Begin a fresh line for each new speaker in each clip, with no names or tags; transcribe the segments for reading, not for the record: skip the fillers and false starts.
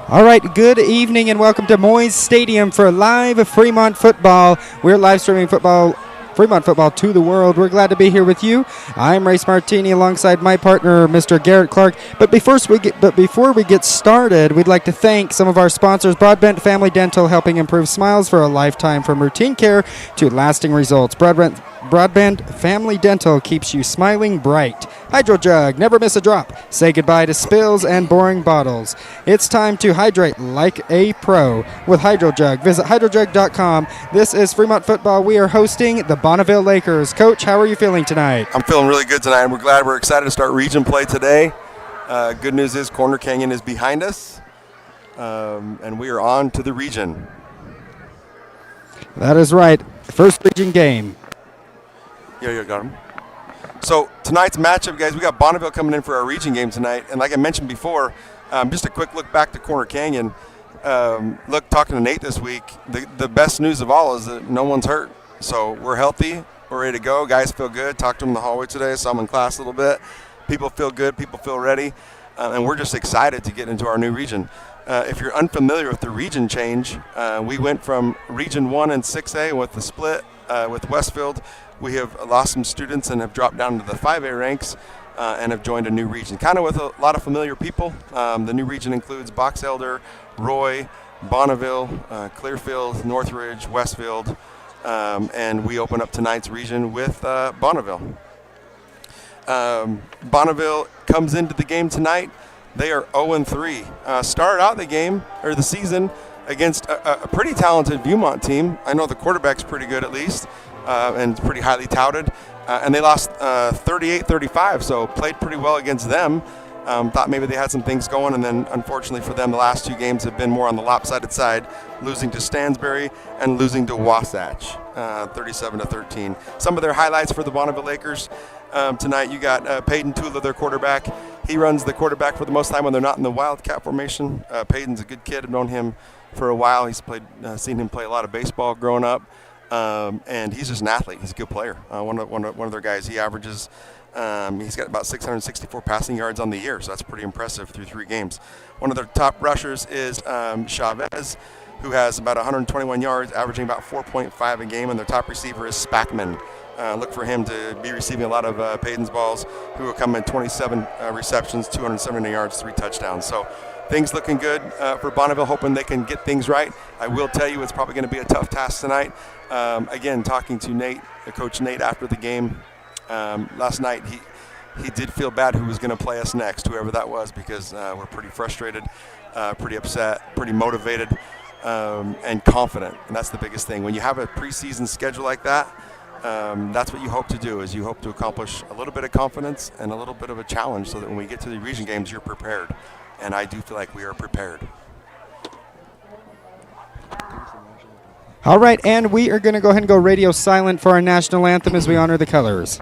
All right, good evening and welcome to Moyes Stadium for live Fremont football. We're live streaming Fremont football to the world. We're glad to be here with you. I'm Race Martini alongside my partner, Mr. Garrett Clark. But before we get started, we'd like to thank some of our sponsors, Broadbent Family Dental, helping improve smiles for a lifetime from routine care to lasting results. Broadbent Family Dental keeps you smiling bright. Hydro Jug, never miss a drop. Say goodbye to spills and boring bottles. It's time to hydrate like a pro with Hydro Jug. Visit hydrojug.com. This is Fremont football. We are hosting the Bonneville Lakers. Coach, how are you feeling tonight?
I'm feeling really good tonight. We're excited to start region play today. Good news is Corner Canyon is behind us, and we are on to the region.
That is right. First region game.
Yeah, got him. So tonight's matchup, guys, we got Bonneville coming in for our region game tonight. And like I mentioned before, just a quick look back to Corner Canyon. Talking to Nate this week, the best news of all is that no one's hurt. So we're healthy. We're ready to go. Guys feel good. Talked to them in the hallway today. Saw them in class a little bit. People feel good. People feel ready. And we're just excited to get into our new region. If you're unfamiliar with the region change, we went from Region 1 and 6A with the split with Westfield. We have lost some students and have dropped down to the 5A ranks and have joined a new region, kind of with a lot of familiar people. The new region includes Box Elder, Roy, Bonneville, Clearfield, Northridge, Westfield, and we open up tonight's region with Bonneville. Bonneville comes into the game tonight. They are 0-3. Started out the season against a pretty talented Viewmont team. I know the quarterback's pretty good at least. And pretty highly touted. And they lost 38-35, so played pretty well against them. Thought maybe they had some things going, and then unfortunately for them, the last two games have been more on the lopsided side, losing to Stansbury and losing to Wasatch, 37-13. Some of their highlights for the Bonneville Lakers tonight, you got Peyton Tula, their quarterback. He runs the quarterback for the most time when they're not in the Wildcat formation. Peyton's a good kid. I've known him for a while. He's seen him play a lot of baseball growing up. And he's just an athlete. He's a good player. One of their guys. He averages. He's got about 664 passing yards on the year, so that's pretty impressive through 3 games. One of their top rushers is Chavez, who has about 121 yards, averaging about 4.5 a game, and their top receiver is Spackman. Look for him to be receiving a lot of Peyton's balls, who will come in 27 receptions, 270 yards, 3 touchdowns. So things looking good for Bonneville, hoping they can get things right. I will tell you it's probably going to be a tough task tonight. Again, talking to Coach Nate after the game last night, he did feel bad who was going to play us next, whoever that was, because we're pretty frustrated, pretty upset, pretty motivated, and confident. And that's the biggest thing. When you have a preseason schedule like that, that's what you hope to do, is you hope to accomplish a little bit of confidence and a little bit of a challenge so that when we get to the region games, you're prepared. And I do feel like we are prepared.
All right, and we are going to go ahead and go radio silent for our national anthem as we honor the colors.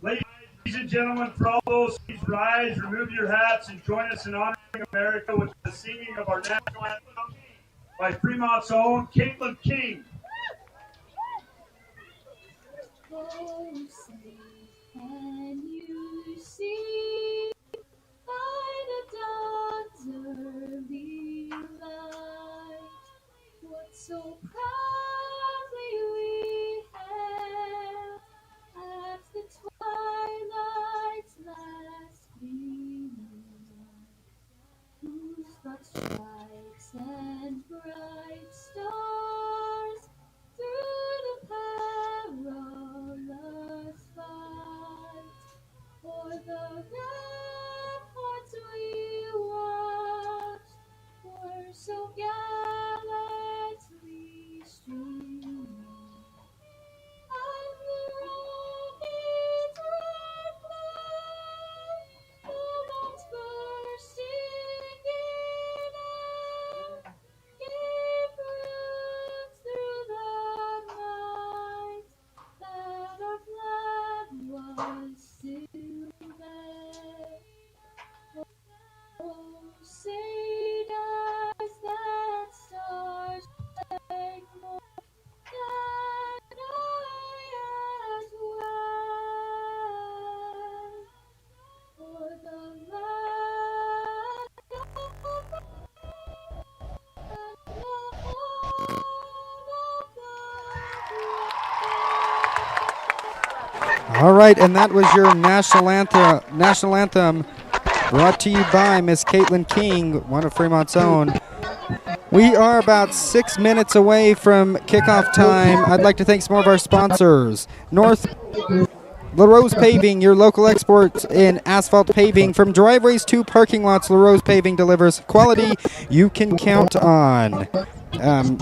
Ladies and gentlemen, for all those, please rise, remove your hats, and join us in honoring America with the singing of our national anthem by Fremont's own Caitlin King.
Oh, say, can you see by the dawn's early light
All right, and that was your national anthem brought to you by Miss Caitlin King, one of Fremont's own. We are about 6 minutes away from kickoff time. I'd like to thank some more of our sponsors. North LaRose Paving, your local experts in asphalt paving. From driveways to parking lots, LaRose Paving delivers quality you can count on.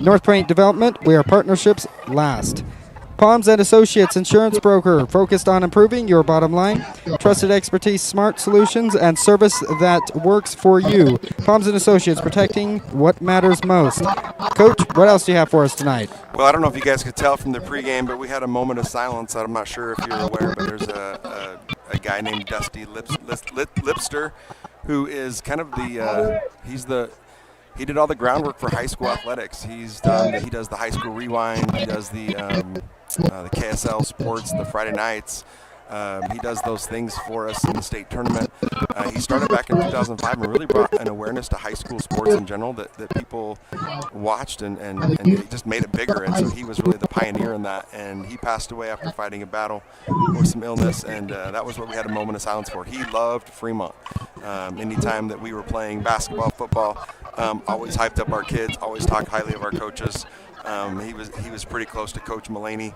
North Point Development, where partnerships last. Palms and Associates, insurance broker, focused on improving your bottom line. Trusted expertise, smart solutions, and service that works for you. Palms and Associates, protecting what matters most. Coach, what else do you have for us tonight?
Well, I don't know if you guys could tell from the pregame, but we had a moment of silence. I'm not sure if you're aware, but there's a guy named Dusty Lipster, who is kind of he did all the groundwork for high school athletics. He does the high school rewind. He does the KSL sports, the Friday nights. He does those things for us in the state tournament. He started back in 2005 and really brought an awareness to high school sports in general that people watched and it just made it bigger. And so he was really the pioneer in that. And he passed away after fighting a battle with some illness. And that was what we had a moment of silence for. He loved Fremont. Anytime that we were playing basketball, football, always hyped up our kids, always talked highly of our coaches. He was pretty close to Coach Mulaney,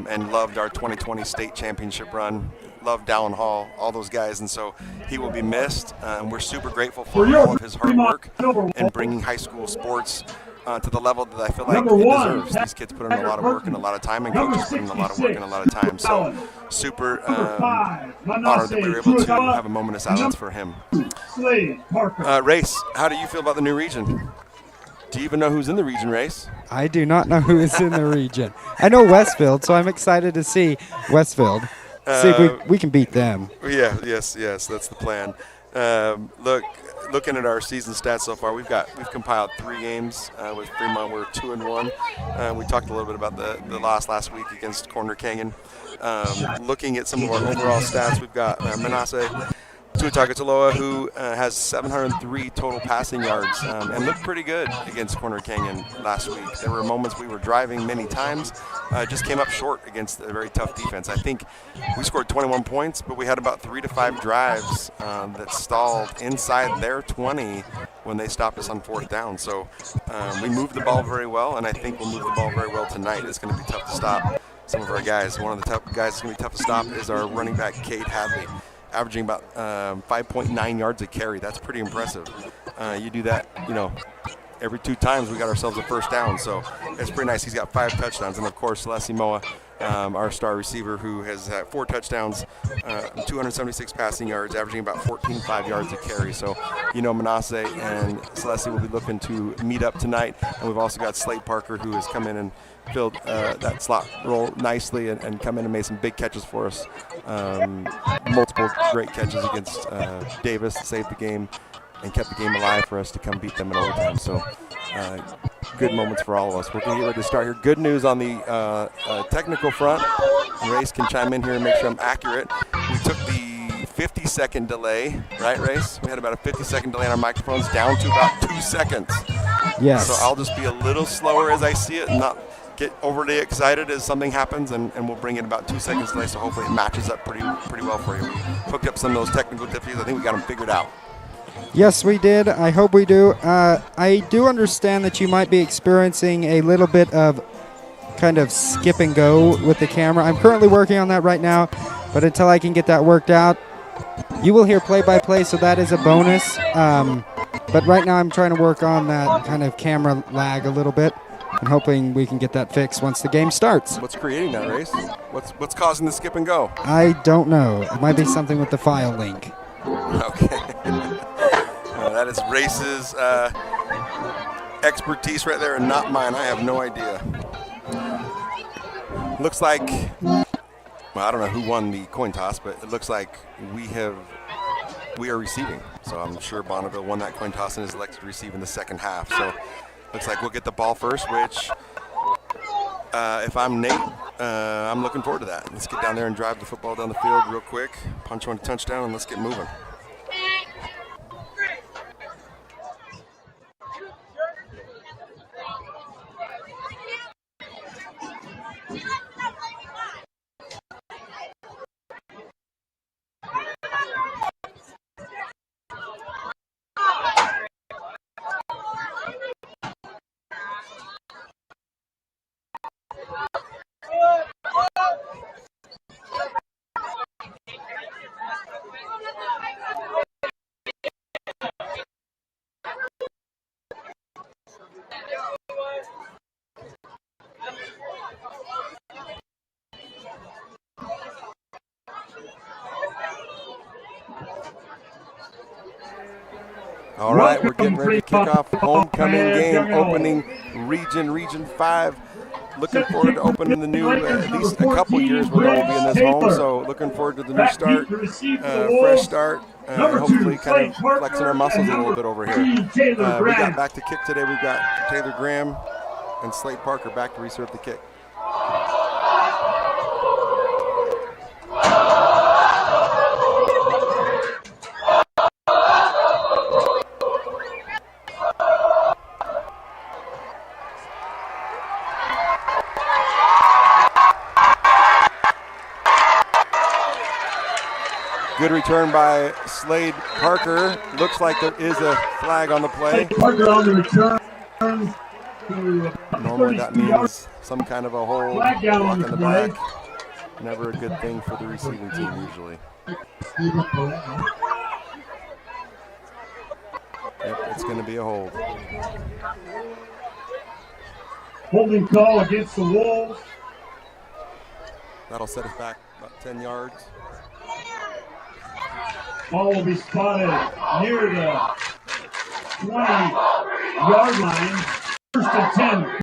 and loved our 2020 state championship run, loved Dallin Hall, all those guys, and so he will be missed. And we're super grateful for all of his hard work in bringing high school sports to the level that I feel like it deserves. These kids put in a lot of work and a lot of time, and coaches put in a lot of work and a lot of time. So super honored that we were able to have a moment of silence for him. Race, how do you feel about the new region? Do you even know who's in the region, Race?
I do not know who is in the region. I know Westfield, so I'm excited to see Westfield. See if we can beat them.
Yeah, yes, that's the plan. Looking at our season stats so far, we've compiled 3 games with Fremont. We're 2-1. We talked a little bit about the loss last week against Corner Canyon. Looking at some of our overall stats, we've got Manasseh Tuatagatuloa, who has 703 total passing yards and looked pretty good against Corner Canyon last week. There were moments we were driving many times, just came up short against a very tough defense. I think we scored 21 points, but we had about 3 to 5 drives that stalled inside their 20 when they stopped us on 4th down. So we moved the ball very well, and I think we'll move the ball very well tonight. It's going to be tough to stop some of our guys. One of the tough guys that's going to be tough to stop is our running back, Cade Hadley, averaging about 5.9 yards a carry. That's pretty impressive. You do that, every 2 times we got ourselves a 1st down. So it's pretty nice. He's got 5 touchdowns. And, of course, Leslie Moa, our star receiver, who has 4 touchdowns, 276 passing yards, averaging about 14.5 yards a carry. So, Manasseh and Celeste will be looking to meet up tonight. And we've also got Slade Parker, who has come in and filled that slot role nicely and come in and made some big catches for us. Multiple great catches against Davis to save the game and kept the game alive for us to come beat them in overtime. So good moments for all of us. We're going to get ready to start here. Good news on the technical front. Race can chime in here and make sure I'm accurate. We took the 50-second delay, right, Race? We had about a 50-second delay on our microphones down to about 2 seconds.
Yes.
So I'll just be a little slower as I see it and not get overly excited as something happens, and we'll bring in about 2 seconds delay, so hopefully it matches up pretty well for you. We hooked up some of those technical difficulties. I think we got them figured out.
Yes, we did. I hope we do. I do understand that you might be experiencing a little bit of kind of skip and go with the camera. I'm currently working on that right now, but until I can get that worked out, you will hear play-by-play, so that is a bonus. But right now I'm trying to work on that kind of camera lag a little bit. I'm hoping we can get that fixed once the game starts.
What's creating that, Race? What's causing the skip and go?
I don't know. It might be something with the file link.
Okay. That is Race's expertise right there and not mine. I have no idea. Looks like, well, I don't know who won the coin toss, but it looks like we are receiving. So I'm sure Bonneville won that coin toss and is elected to receive in the second half. So looks like we'll get the ball first, which if I'm Nate, I'm looking forward to that. Let's get down there and drive the football down the field real quick, punch one touchdown, and let's get moving. All right, we're getting ready to kick off homecoming game, opening Region 5. Looking forward to opening the new, at least a couple years where they'll be in this home. So looking forward to the new start, fresh start, and hopefully kind of flexing our muscles a little bit over here. We got back to kick today. We've got Taylor Graham and Slade Parker back to reserve the kick. Good return by Slade Parker. Looks like there is a flag on the play.
Parker on the return.
Normally that means some kind of a hold, block in the back. Never a good thing for the receiving team usually. Yep, it's going to be a hold.
Holding call against the Wolves.
That'll set us back about 10 yards.
Ball will be spotted near the 20-yard line. First and 10.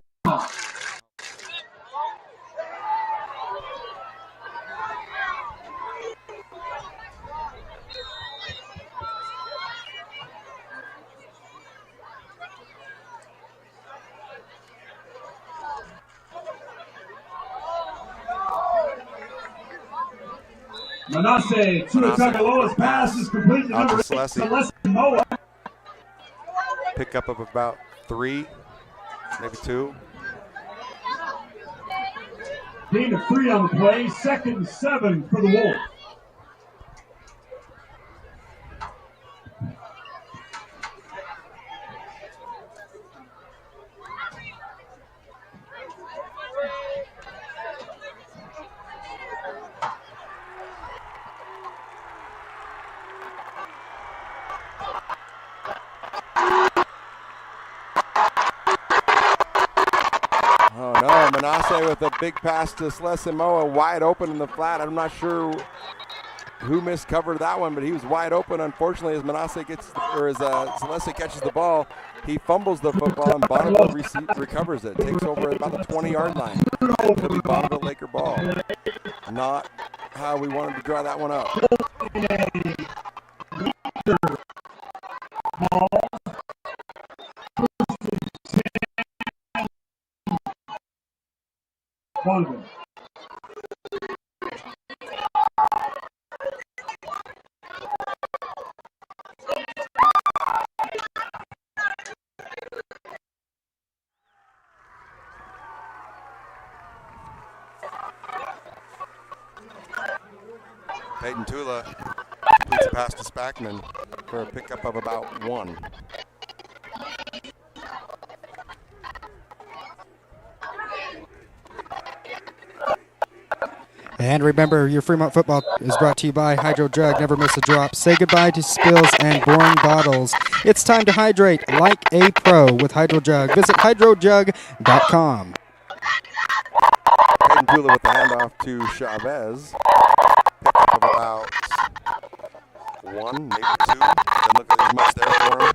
Manasseh Tuatagaloa's pass is complete to number 8, Celeste Moa.
Pickup of about 3, maybe 2.
Gain of 3 on the play, 2nd and 7 for the Wolves.
Manasseh with a big pass to Celeste Moa, wide open in the flat. I'm not sure who miscovered that one, but he was wide open. Unfortunately, as Manasseh Celeste catches the ball, he fumbles the football and Bonneville recovers it. Takes over at about the 20-yard line. It'll be Bonneville Laker ball. Not how we wanted to draw that one up.
Bonneville.
Peyton Tula completes a pass to Spackman for a pickup of about 1.
And remember, your Fremont football is brought to you by Hydro Jug. Never miss a drop. Say goodbye to spills and boring bottles. It's time to hydrate like a pro with Hydro Jug. Visit hydrojug.com.
Peyton Tula with the handoff to Chavez. Pickup of about 1, maybe 2. Doesn't look like there's much there for him.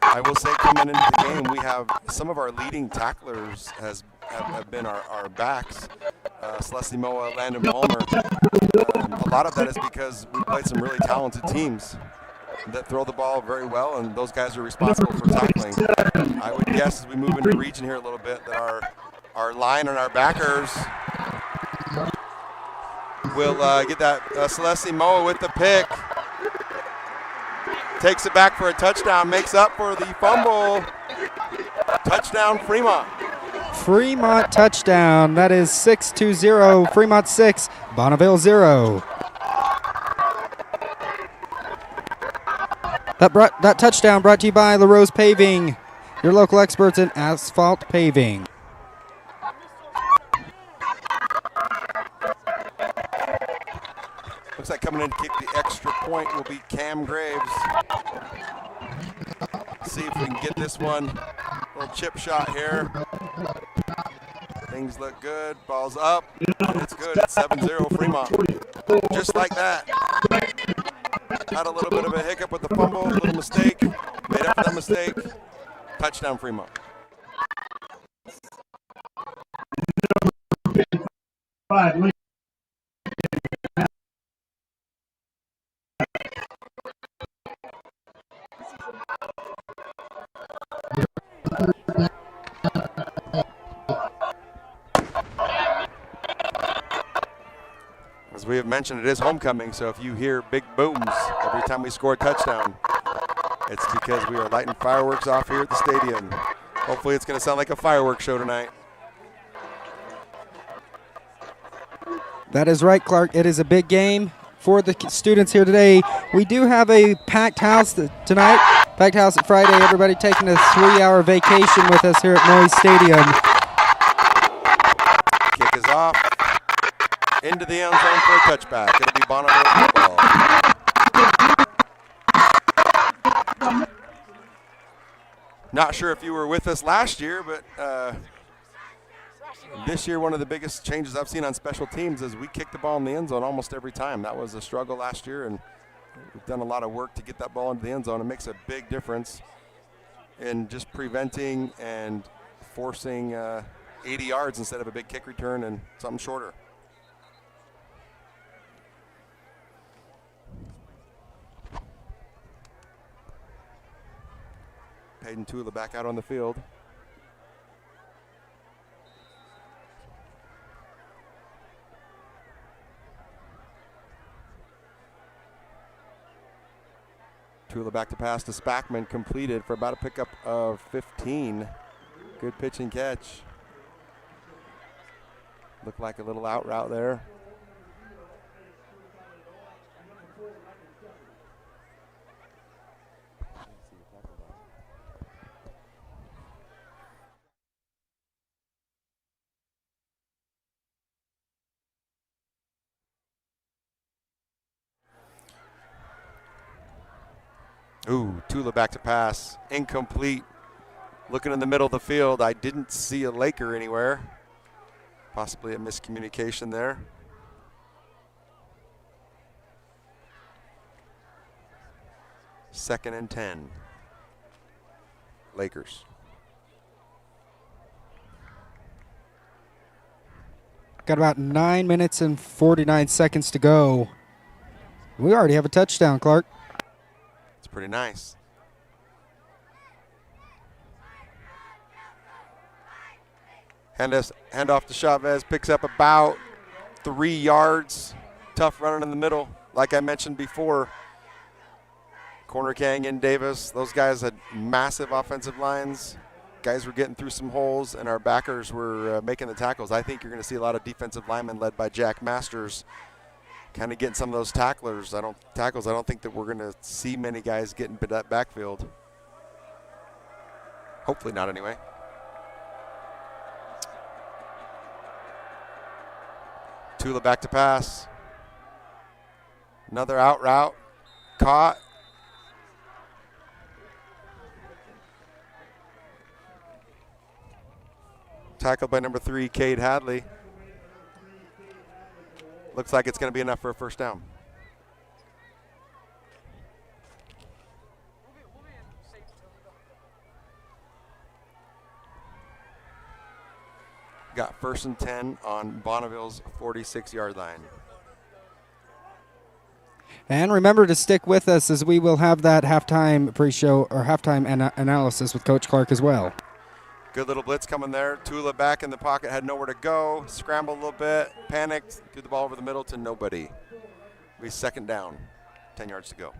I will say, coming into the game, we have some of our leading tacklers have been our backs. Celeste Moa, Landon Palmer. A lot of that is because we played some really talented teams that throw the ball very well, and those guys are responsible for tackling. I would guess as we move into region here a little bit that our line and our backers will get that. Celeste Moa with the pick. Takes it back for a touchdown, makes up for the fumble. Touchdown, Fremont.
Fremont touchdown. That is 6-0. Fremont 6, Bonneville 0. That touchdown brought to you by LaRose Paving, your local experts in asphalt paving.
Looks like coming in to kick the extra point will be Cam Graves. See if we can get this one. Little chip shot here. Things look good. Ball's up. It's good. It's 7-0 Fremont. Just like that. had a little bit of a hiccup with the fumble, a little mistake, made up for that mistake. Touchdown Fremont.
Five.
As we have mentioned, it is homecoming, so if you hear big booms every time we score a touchdown, it's because we are lighting fireworks off here at the stadium. Hopefully it's going to sound like a fireworks show tonight.
That is right, Clark. It is a big game for the students here today. We do have a packed house tonight. Packed house at Friday. Everybody taking a 3-hour vacation with us here at Moyes Stadium.
Kick is off. Into the end zone for a touchback. It'll be Bonneville football. Not sure if you were with us last year, but this year one of the biggest changes I've seen on special teams is we kick the ball in the end zone almost every time. That was a struggle last year, and we've done a lot of work to get that ball into the end zone. It makes a big difference in just preventing and forcing 80 yards instead of a big kick return and something shorter. Hayden Tula back out on the field. Tula back to pass to Spackman, completed for about a pickup of 15. Good pitch and catch. Looked like a little out route there. Ooh, Tula back to pass. Incomplete. Looking in the middle of the field. I didn't see a Laker anywhere. Possibly a miscommunication there. Second and 10. Lakers.
Got about 9 minutes and 49 seconds to go. We already have a touchdown, Clark.
It's pretty nice. Hand off to Chavez, picks up about 3 yards. Tough running in the middle. Like I mentioned before, Corner Kang and Davis, those guys had massive offensive lines. Guys were getting through some holes, and our backers were making the tackles. I think you're going to see a lot of defensive linemen led by Jack Masters kind of getting some of those tacklers. I don't think that we're going to see many guys getting that backfield. Hopefully not anyway. Tula back to pass. Another out route. Caught. Tackled by number 3, Cade Hadley. Looks like it's going to be enough for a first down. Got first and 10 on Bonneville's 46-yard line.
And remember to stick with us as we will have that halftime pre-show or halftime analysis with Coach Clark as well.
Good little blitz coming there. Tula back in the pocket, had nowhere to go. Scrambled a little bit, panicked, threw the ball over the middle to nobody. We second down, 10 yards to go.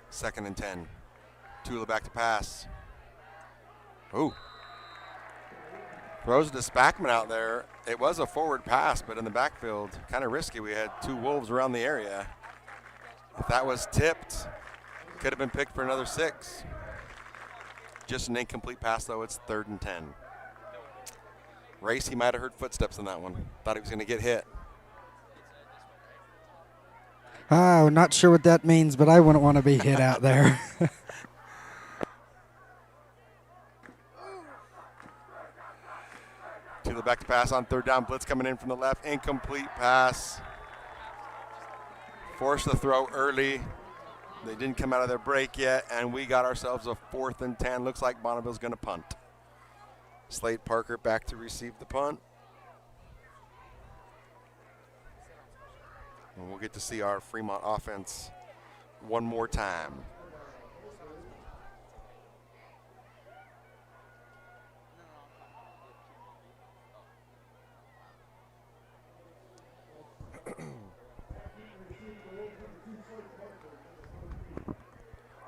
Second and 10. Tula back to pass. Ooh. Throws it to Spackman out there. It was a forward pass, but in the backfield, kind of risky. We had 2 Wolves around the area. If that was tipped, could have been picked for another 6. Just an incomplete pass, though. It's 3rd and 10. Race, he might have heard footsteps in that one. Thought he was going to get hit.
Oh, not sure what that means, but I wouldn't want to be hit out there.
To the back to pass on third down. Blitz coming in from the left. Incomplete pass. Forced the throw early. They didn't come out of their break yet, and we got ourselves a 4th and 10. Looks like Bonneville's going to punt. Slade Parker back to receive the punt. And we'll get to see our Fremont offense one more time.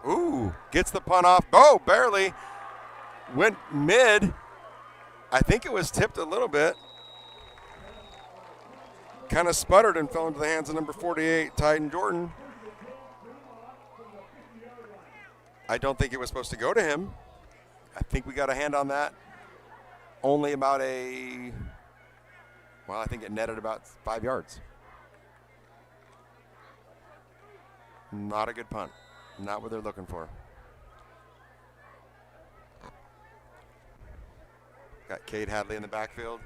Ooh, gets the punt off. Oh, barely. Went mid. I think it was tipped a little bit. Kind of sputtered and fell into the hands of number 48, Tyden Jordan. I don't think it was supposed to go to him. I think we got a hand on that. Only about I think it netted about 5 yards. Not a good punt. Not what they're looking for. Got Cade Hadley in the backfield.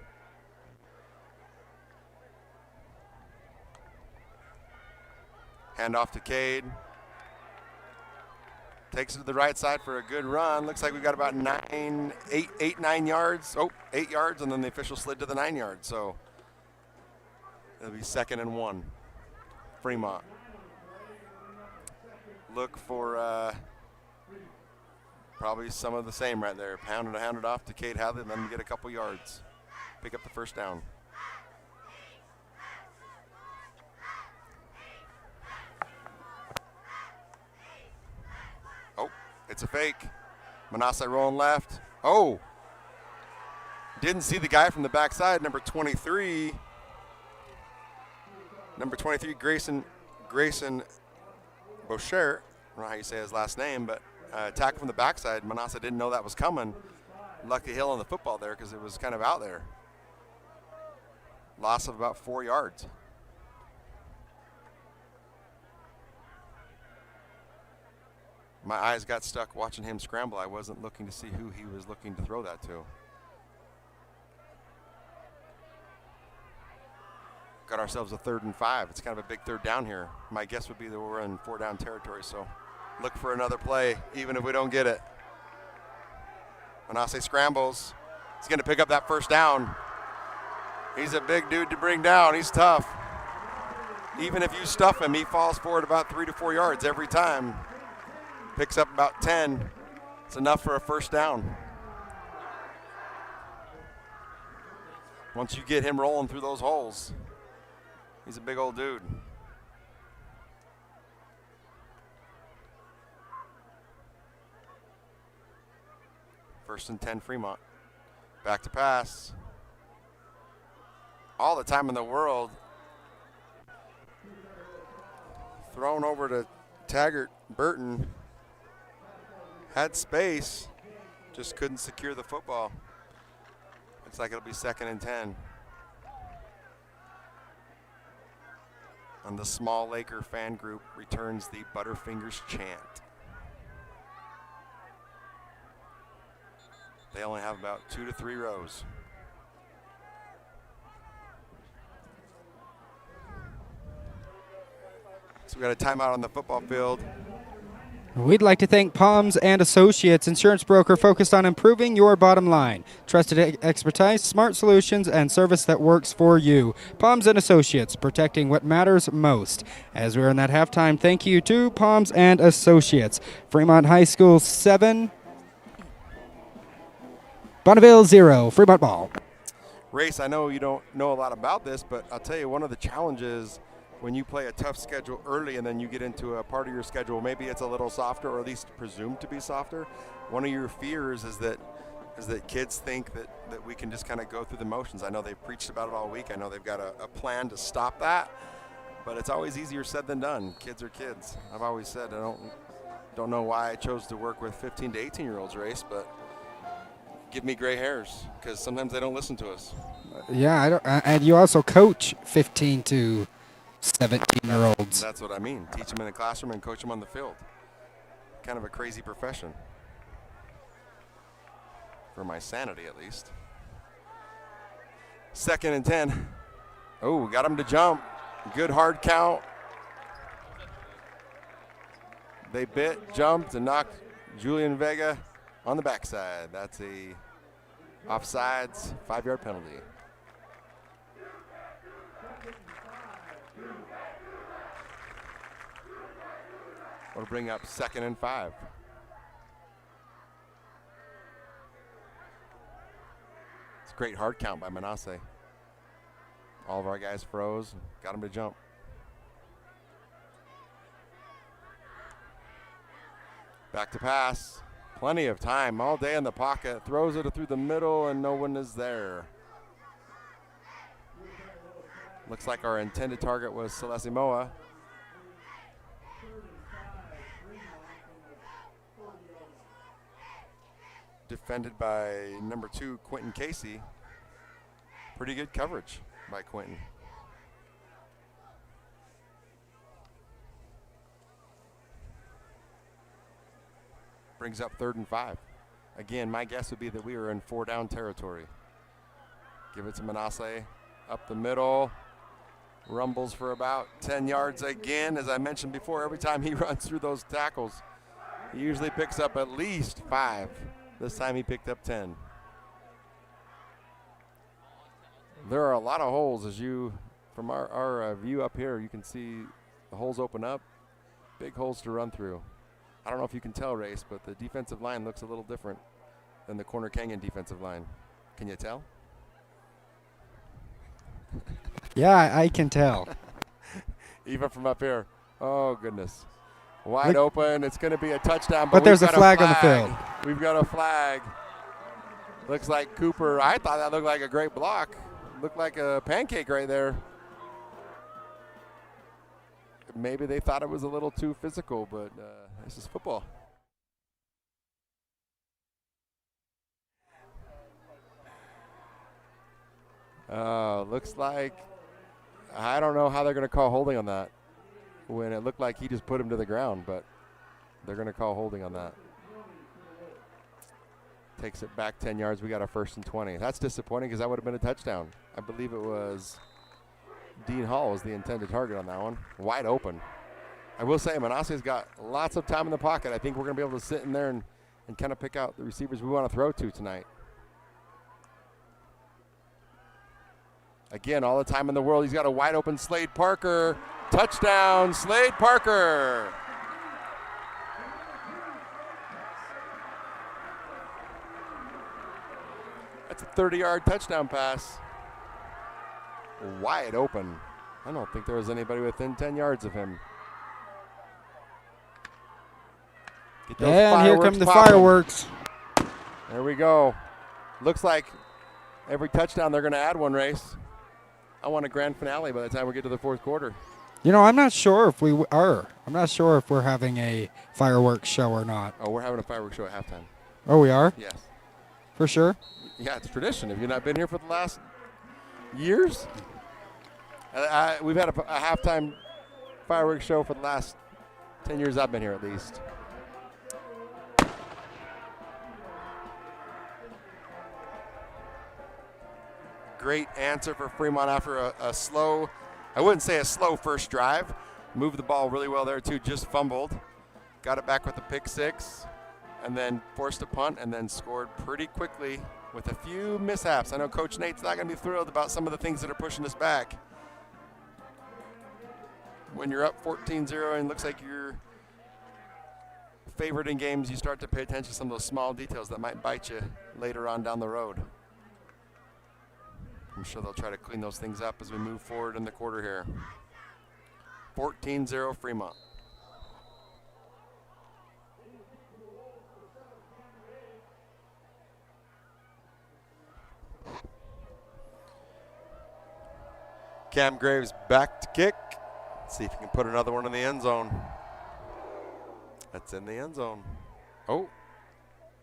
Hand off to Cade. Takes it to the right side for a good run. Looks like we got about 9 yards. Oh, 8 yards, and then the official slid to the 9 yards. So it'll be 2nd and 1. Fremont. Look for probably some of the same right there. Hound it off to Cade Hadley, and then get a couple yards. Pick up the first down. Oh, it's a fake. Manasseh rolling left. Oh, didn't see the guy from the backside, number 23. Number 23, Grayson Boucher. I don't know how you say his last name, but attack from the backside. Manasseh didn't know that was coming. Lucky Hill on the football there because it was kind of out there. Loss of about 4 yards. My eyes got stuck watching him scramble. I wasn't looking to see who he was looking to throw that to. Got ourselves a 3rd and 5. It's kind of a big 3rd down here. My guess would be that we're in 4-down territory, so look for another play, even if we don't get it. Manasseh scrambles. He's going to pick up that 1st down. He's a big dude to bring down. He's tough. Even if you stuff him, he falls forward about 3 to 4 yards every time. Picks up about 10. It's enough for a 1st down. Once you get him rolling through those holes, he's a big old dude. First and 10 Fremont. Back to pass. All the time in the world. Thrown over to Taggart Burton. Had space, just couldn't secure the football. Looks like it'll be 2nd and 10. And the small Laker fan group returns the Butterfingers chant. They only have about 2 to 3 rows. So we got a timeout on the football field.
We'd like to thank Palms and Associates, insurance broker focused on improving your bottom line. Trusted expertise, smart solutions, and service that works for you. Palms and Associates, protecting what matters most. As we're in that halftime, thank you to Palms and Associates. Fremont High School 7, Bonneville 0, Fremont ball.
Race, I know you don't know a lot about this, but I'll tell you one of the challenges when you play a tough schedule early and then you get into a part of your schedule, maybe it's a little softer or at least presumed to be softer. One of your fears is that kids think that we can just kind of go through the motions. I know they've preached about it all week. I know they've got a plan to stop that, but it's always easier said than done. Kids are kids. I've always said I don't know why I chose to work with 15 to 18-year-olds, Race, but give me gray hairs because sometimes they don't listen to us.
Yeah, and you also coach 15 to 17-year-olds.
That's what I mean. Teach them in the classroom and coach them on the field. Kind of a crazy profession. For my sanity, at least. 2nd and 10. Oh, got him to jump. Good hard count. They jumped, and knocked Julian Vega on the backside. That's a offsides 5-yard penalty. We'll bring up 2nd and 5. It's a great hard count by Manasseh. All of our guys froze, got him to jump. Back to pass. Plenty of time all day in the pocket. Throws it through the middle, and no one is there. Looks like our intended target was Celeste Moa. Defended by number 2, Quentin Casey. Pretty good coverage by Quentin. Brings up 3rd and 5. Again, my guess would be that we are in 4-down territory. Give it to Manasseh up the middle. Rumbles for about 10 yards again. As I mentioned before, every time he runs through those tackles, he usually picks up at least 5. This time he picked up 10. There are a lot of holes from our view up here, you can see the holes open up. Big holes to run through. I don't know if you can tell, Race, but the defensive line looks a little different than the Corner Canyon defensive line. Can you tell?
Yeah, I can tell.
Even from up here. Oh, goodness. Wide open. It's going to be a touchdown.
But there's a flag on the field.
We've got a flag. Looks like Cooper. I thought that looked like a great block. Looked like a pancake right there. Maybe they thought it was a little too physical, but this is football. Looks like, I don't know how they're going to call holding on that when it looked like he just put him to the ground, but they're going to call holding on that. Takes it back 10 yards. We got a 1st and 20. That's disappointing because that would have been a touchdown. I believe it was Dean Hall was the intended target on that one. Wide open. I will say Manasseh's got lots of time in the pocket. I think we're going to be able to sit in there and kind of pick out the receivers we want to throw to tonight. Again, all the time in the world. He's got a wide open Slade Parker. Touchdown, Slade Parker. That's a 30-yard touchdown pass. Wide open. I don't think there was anybody within 10 yards of him.
And here come the fireworks.
There we go. Looks like every touchdown they're going to add one, Race. I want a grand finale by the time we get to the 4th quarter.
You know, I'm not sure if we are. I'm not sure if we're having a fireworks show or not.
Oh, we're having a fireworks show at halftime.
Oh, we are?
Yes.
For sure?
Yeah, it's tradition. Have you not been here for the last years? We've had a halftime fireworks show for the last 10 years I've been here at least. Great answer for Fremont after a slow, I wouldn't say a slow first drive. Moved the ball really well there too, just fumbled. Got it back with a pick 6 and then forced a punt and then scored pretty quickly with a few mishaps. I know Coach Nate's not going to be thrilled about some of the things that are pushing us back. When you're up 14-0 and looks like you're favored in games, you start to pay attention to some of those small details that might bite you later on down the road. I'm sure they'll try to clean those things up as we move forward in the quarter here. 14-0 Fremont. Cam Graves back to kick. Let's see if he can put another one in the end zone. That's in the end zone. Oh,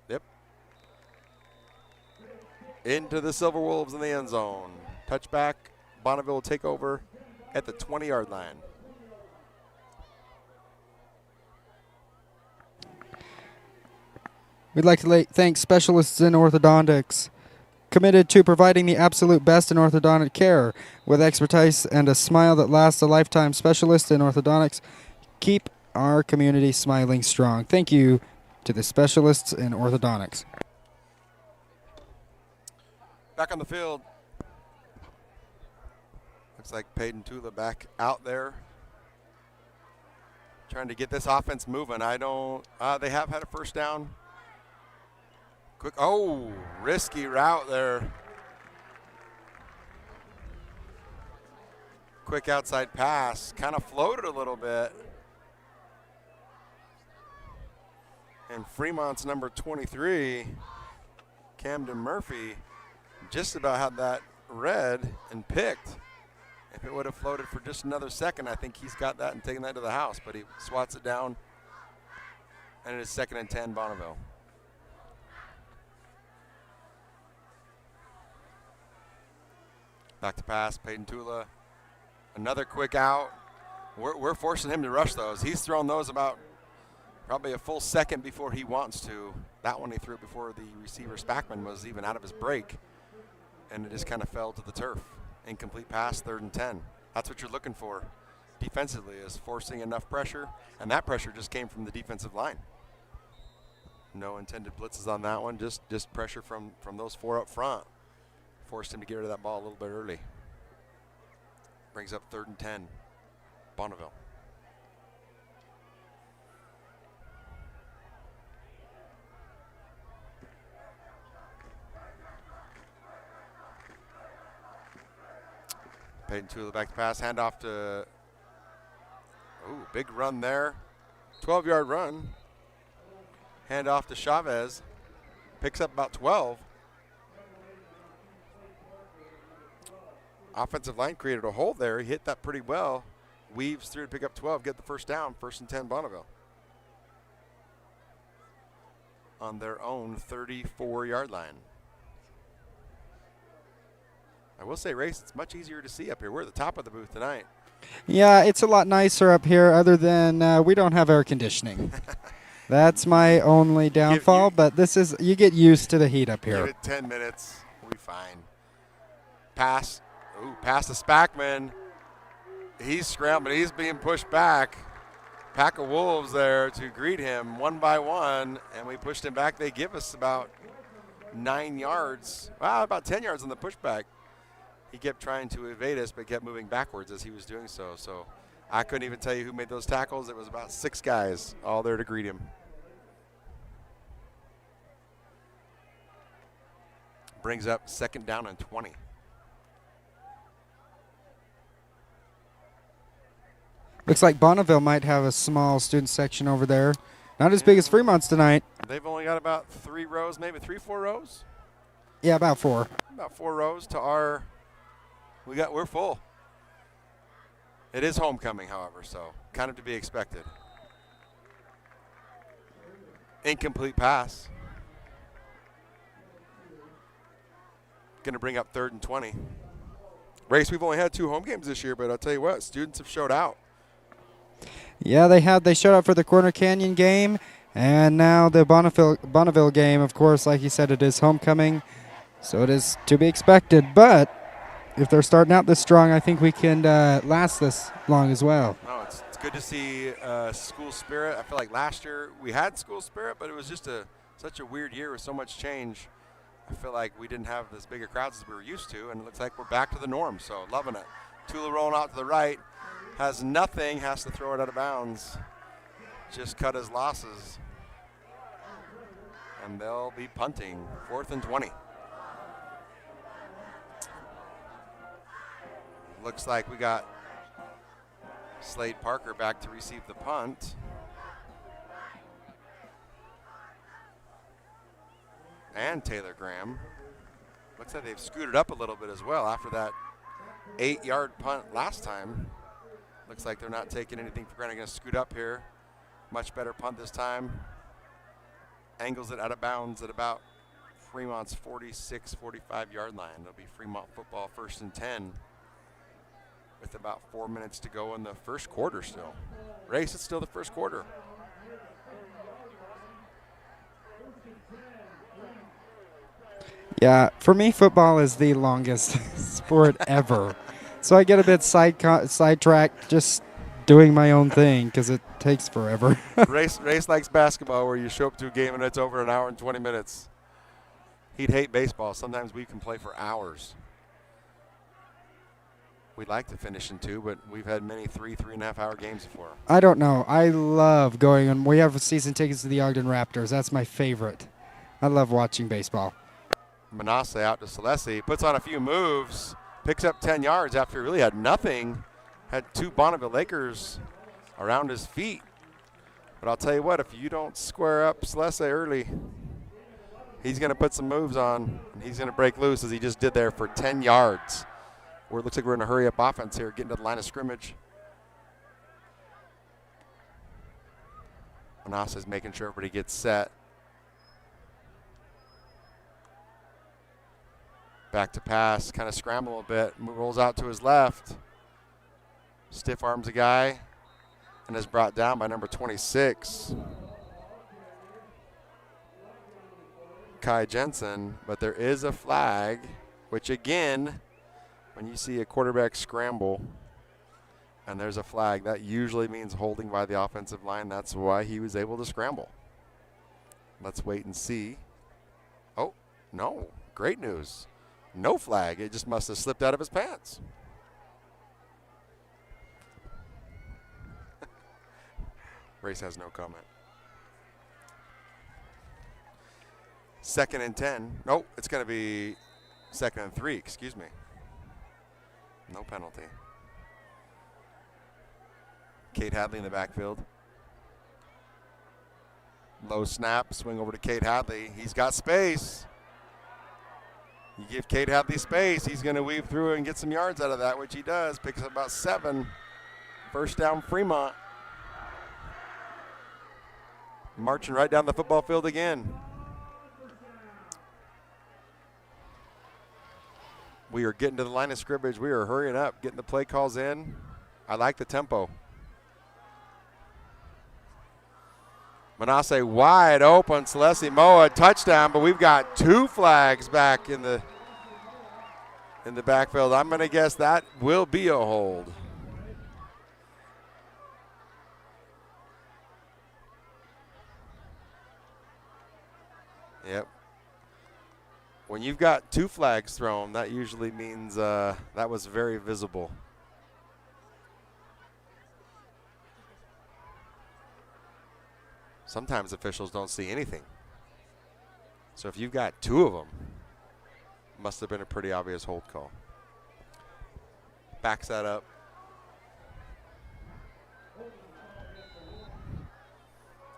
yep. Into the Silverwolves in the end zone. Touchback. Bonneville will take over at the 20-yard line.
We'd like to thank specialists in orthodontics, committed to providing the absolute best in orthodontic care. With expertise and a smile that lasts a lifetime, specialists in orthodontics keep our community smiling strong. Thank you to the specialists in orthodontics.
Back on the field. Looks like Peyton Tula back out there, trying to get this offense moving. They have had a first down. Quick, risky route there. Quick outside pass, kind of floated a little bit. And Fremont's number 23, Camden Murphy, just about had that read and picked. If it would have floated for just another second, I think he's got that and taken that to the house, but he swats it down, and it is 2nd and 10, Bonneville. Back to pass, Peyton Tula. Another quick out. We're forcing him to rush those. He's thrown those about probably a full second before he wants to. That one he threw before the receiver, Spackman, was even out of his break, and it just kind of fell to the turf. Incomplete pass, 3rd and 10. That's what you're looking for defensively, is forcing enough pressure, and that pressure just came from the defensive line. No intended blitzes on that one, just pressure from those 4 up front. Forced him to get rid of that ball a little bit early. Brings up 3rd and 10, Bonneville. Peyton Tula back to pass, handoff to, big run there. 12-yard run. Handoff to Chavez. Picks up about 12. Offensive line created a hole there. He hit that pretty well. Weaves through to pick up 12, get the first down, 1st and 10, Bonneville. On their own 34-yard line. I will say, Race, it's much easier to see up here. We're at the top of the booth tonight.
Yeah, it's a lot nicer up here, other than we don't have air conditioning. That's my only downfall, but you get used to the heat up here.
Give it 10 minutes, we'll be fine. Pass to Spackman. He's scrambling, he's being pushed back. Pack of Wolves there to greet him one by one, and we pushed him back. They give us about 9 yards, about 10 yards on the pushback. He kept trying to evade us, but kept moving backwards as he was doing so. So I couldn't even tell you who made those tackles. It was about 6 guys all there to greet him. Brings up 2nd down and 20.
Looks like Bonneville might have a small student section over there. Not as big as Fremont's tonight.
They've only got about 3 rows, maybe 3-4 rows.
Yeah, about 4.
About 4 rows to our. We're full. It is homecoming, however, so kind of to be expected. Incomplete pass. Going to bring up 3rd and 20. Race, we've only had 2 home games this year, but I'll tell you what, students have showed out.
Yeah, they showed up for the Corner Canyon game, and now the Bonneville game. Of course, like you said, it is homecoming, so it is to be expected. But if they're starting out this strong, I think we can last this long as well.
No, it's good to see school spirit. I feel like last year we had school spirit, but it was just such a weird year with so much change. I feel like we didn't have as big a crowds as we were used to, and it looks like we're back to the norm, so loving it. Tula rolling out to the right, has nothing, has to throw it out of bounds. Just cut his losses. And they'll be punting, 4th and 20. Looks like we got Slade Parker back to receive the punt. And Taylor Graham. Looks like they've scooted up a little bit as well after that 8-yard punt last time. Looks like they're not taking anything for granted. Going to scoot up here. Much better punt this time. Angles it out of bounds at about Fremont's 46, 45-yard line. It'll be Fremont football 1st and 10. with about 4 minutes to go in the first quarter still. Race, it's still the first quarter.
Yeah, for me, football is the longest sport ever. So I get a bit sidetracked just doing my own thing because it takes forever.
Race likes basketball where you show up to a game and it's over an hour and 20 minutes. He'd hate baseball. Sometimes we can play for hours. We'd like to finish in 2, but we've had many 3.5 hour games before.
I don't know. I love going, and we have season tickets to the Ogden Raptors. That's my favorite. I love watching baseball.
Manasseh out to Celesi, puts on a few moves, picks up 10 yards after he really had nothing. Had 2 Bonneville Lakers around his feet. But I'll tell you what, if you don't square up Celesi early, he's going to put some moves on, and he's going to break loose as he just did there for 10 yards. Where it looks like we're in a hurry-up offense here, getting to the line of scrimmage. Manasseh's making sure everybody gets set. Back to pass, kind of scramble a bit, rolls out to his left. Stiff arms a guy and is brought down by number 26. Kai Jensen, but there is a flag, which again, when you see a quarterback scramble and there's a flag, that usually means holding by the offensive line. That's why he was able to scramble. Let's wait and see. Oh, no, great news. No flag. It just must have slipped out of his pants. Race has no comment. 2nd and 10. Nope, it's going to be 2nd and 3, excuse me. No penalty. Cade Hadley in the backfield. Low snap, swing over to Cade Hadley. He's got space. You give Cade Hadley space, he's going to weave through and get some yards out of that, which he does. Picks up about 7. First down, Fremont. Marching right down the football field again. We are getting to the line of scrimmage. We are hurrying up, getting the play calls in. I like the tempo. Manasseh wide open. Celesi Moa touchdown, but we've got 2 flags back in the backfield. I'm going to guess that will be a hold. Yep. When you've got 2 flags thrown, that usually means that was very visible. Sometimes officials don't see anything. So if you've got 2 of them, must have been a pretty obvious hold call. Backs that up.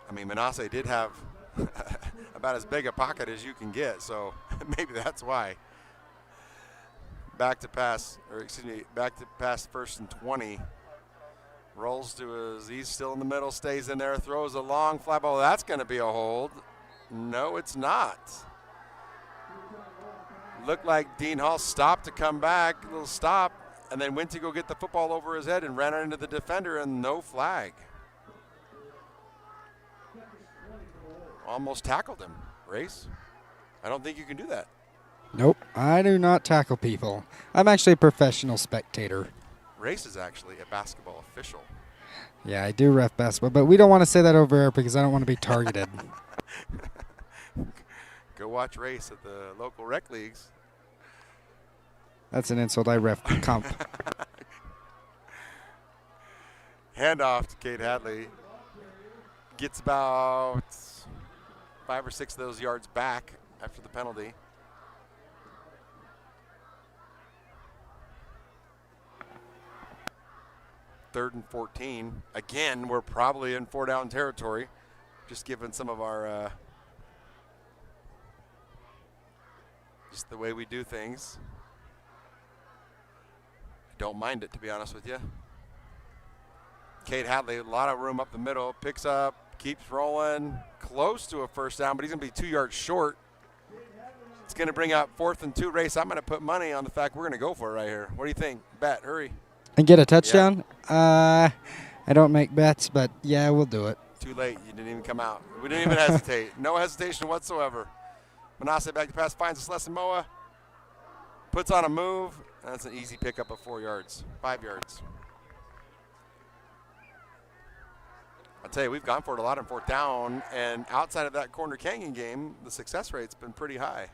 I mean, Manasseh did have about as big a pocket as you can get, so maybe that's why. Back to pass 1st and 20. Rolls to his, he's still in the middle, stays in there, throws a long fly ball. That's going to be a hold. No, it's not. Looked like Dean Hall stopped to come back, a little stop, and then went to go get the football over his head and ran into the defender, and no flag. Almost tackled him, Race. I don't think you can do that.
Nope, I do not tackle people. I'm actually a professional spectator.
Race is actually a basketball official.
Yeah, I do ref basketball, but we don't want to say that over air because I don't want to be targeted.
Go watch Race at the local rec leagues.
That's an insult. I ref comp.
Handoff to Cade Hadley. Gets about 5 or 6 of those yards back after the penalty. Third and 14. Again, we're probably in 4-down territory, just given some of our just the way we do things. Don't mind it, to be honest with you. Cade Hadley, a lot of room up the middle, picks up, keeps rolling, close to a first down, but he's going to be 2 yards short. It's going to bring up 4th and 2. Race. I'm going to put money on the fact we're going to go for it right here. What do you think? Bet, hurry.
And get a touchdown? I don't make bets, but yeah, we'll do it.
Too late. You didn't even come out. We didn't even hesitate. No hesitation whatsoever. Manasseh back to pass, finds us less than Moa. Puts on a move. And that's an easy pickup of 4 yards, 5 yards. I'll tell you, we've gone for it a lot on 4th down, and outside of that Corner Canyon game, the success rate's been pretty high.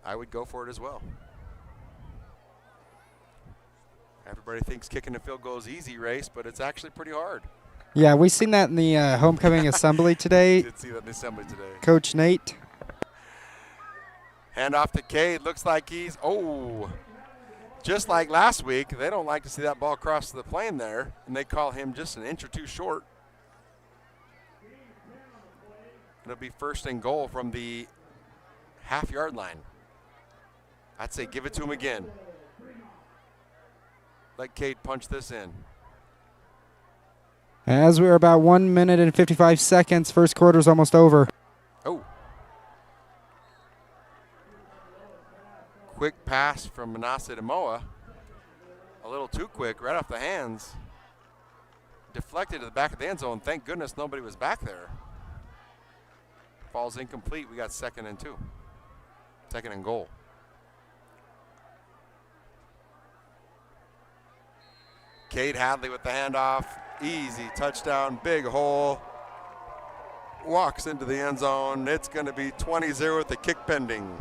I would go for it as well. Everybody thinks kicking a field goal is easy, Race, but it's actually pretty hard.
Yeah, we seen that in the homecoming assembly today.
Did see that in the assembly today.
Coach Nate.
Hand off to Cade. Looks like he's, just like last week, they don't like to see that ball cross the plane there, and they call him just an inch or two short. It'll be 1st and goal from the half-yard line. I'd say give it to him again. Let Cade punch this in.
As we're about 1 minute and 55 seconds, first quarter's almost over.
Oh. Quick pass from Manasseh to Moa. A little too quick, right off the hands. Deflected to the back of the end zone. Thank goodness nobody was back there. Falls incomplete. We got 2nd and 2. 2nd and goal. Cade Hadley with the handoff. Easy touchdown. Big hole. Walks into the end zone. It's going to be 20-0 with the kick pending.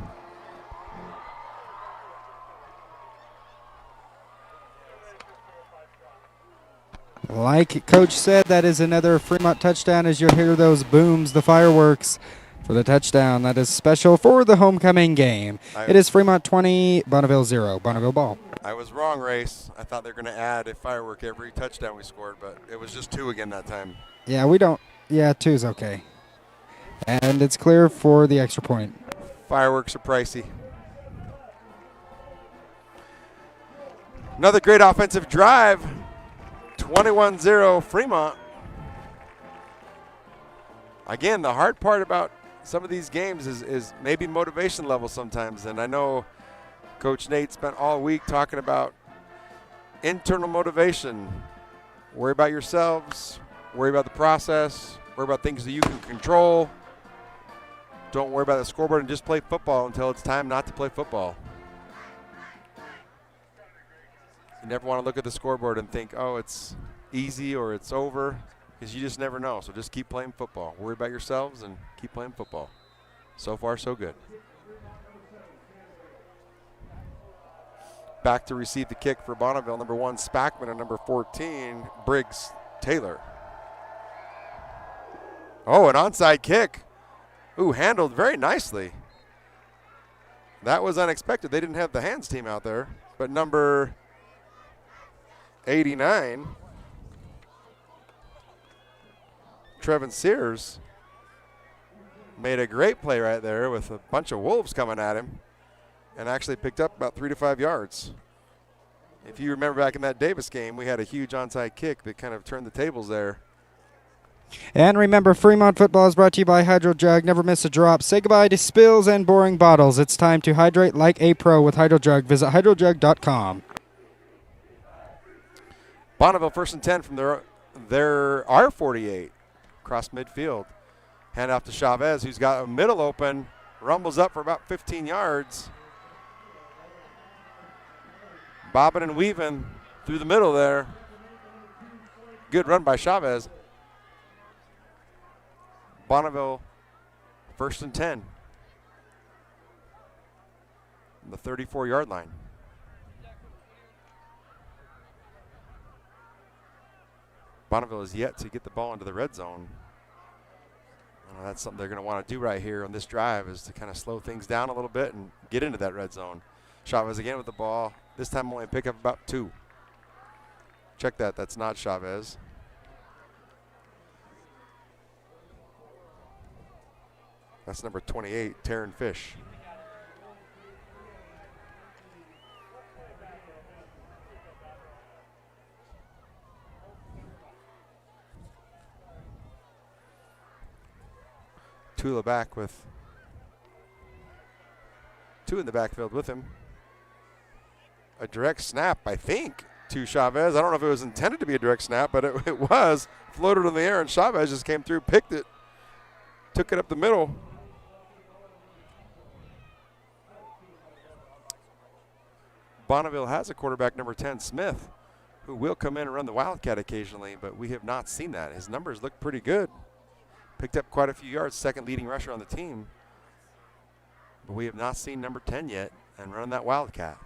Like Coach said, that is another Fremont touchdown as you'll hear those booms, the fireworks for the touchdown. That is special for the homecoming game. It is Fremont 20, Bonneville 0. Bonneville ball.
I was wrong, Race. I thought they were going to add a firework every touchdown we scored, but it was just 2 again that time.
Yeah, we don't. Yeah, 2's okay. And it's clear for the extra point.
Fireworks are pricey. Another great offensive drive. 21-0 Fremont. Again, the hard part about some of these games is maybe motivation level sometimes. And I know Coach Nate spent all week talking about internal motivation. Worry about yourselves. Worry about the process. Worry about things that you can control. Don't worry about the scoreboard and just play football until it's time not to play football. You never want to look at the scoreboard and think, oh, it's easy or it's over, because you just never know. So just keep playing football. Worry about yourselves and keep playing football. So far, so good. Back to receive the kick for Bonneville, number 1, Spackman, and number 14, Briggs Taylor. Oh, an onside kick. Ooh, handled very nicely. That was unexpected. They didn't have the hands team out there, but number 89, Trevin Sears, made a great play right there with a bunch of Wolves coming at him and actually picked up about 3 to 5 yards. If you remember back in that Davis game, we had a huge onside kick that kind of turned the tables there.
And remember, Fremont football is brought to you by Hydro Jug. Never miss a drop. Say goodbye to spills and boring bottles. It's time to hydrate like a pro with Hydro Jug. Visit hydrojug.com.
Bonneville 1st and 10 from their R48 across midfield. Hand off to Chavez, who's got a middle open. Rumbles up for about 15 yards. Bobbing and weaving through the middle there. Good run by Chavez. Bonneville 1st and 10. The 34-yard line. Bonneville is yet to get the ball into the red zone. That's something they're going to want to do right here on this drive, is to kind of slow things down a little bit and get into that red zone. Chavez again with the ball. This time only pick up about 2. Check that. That's not Chavez. That's number 28, Taryn Fish. Tula back with 2 in the backfield with him. A direct snap, I think, to Chavez. I don't know if it was intended to be a direct snap, but it was. Floated in the air, and Chavez just came through, picked it, took it up the middle. Bonneville has a quarterback, number 10, Smith, who will come in and run the Wildcat occasionally, but we have not seen that. His numbers look pretty good. Picked up quite a few yards, second leading rusher on the team. But we have not seen number 10 yet and running that Wildcat.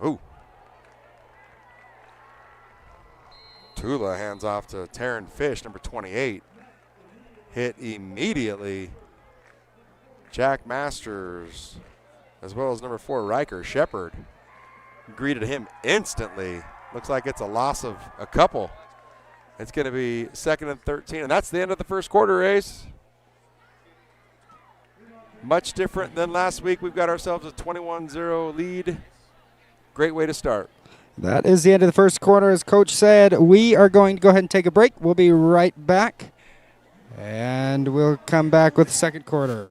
Ooh. Tula hands off to Taryn Fish, number 28. Hit immediately. Jack Masters, as well as number 4, Riker Shepard, greeted him instantly. Looks like it's a loss of a couple. It's going to be 2nd and 13, and that's the end of the first quarter, Ace. Much different than last week. We've got ourselves a 21-0 lead. Great way to start.
That is the end of the first quarter. As Coach said, we are going to go ahead and take a break. We'll be right back, and we'll come back with the second quarter.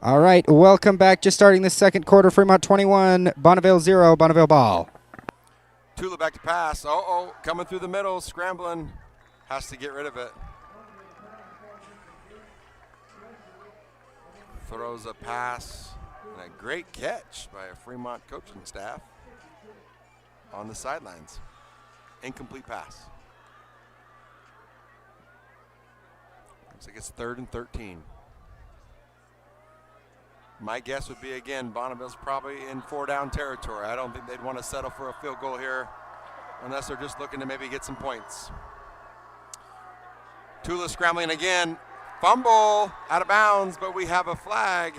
All right, welcome back. Just starting the second quarter, Fremont 21, Bonneville 0, Bonneville ball.
Tula back to pass. Coming through the middle, scrambling. Has to get rid of it. Throws a pass and a great catch by a Fremont coaching staff on the sidelines. Incomplete pass. Looks like it's 3rd and 13. My guess would be, again, Bonneville's probably in 4-down territory. I don't think they'd want to settle for a field goal here unless they're just looking to maybe get some points. Tula scrambling again. Fumble out of bounds, but we have a flag.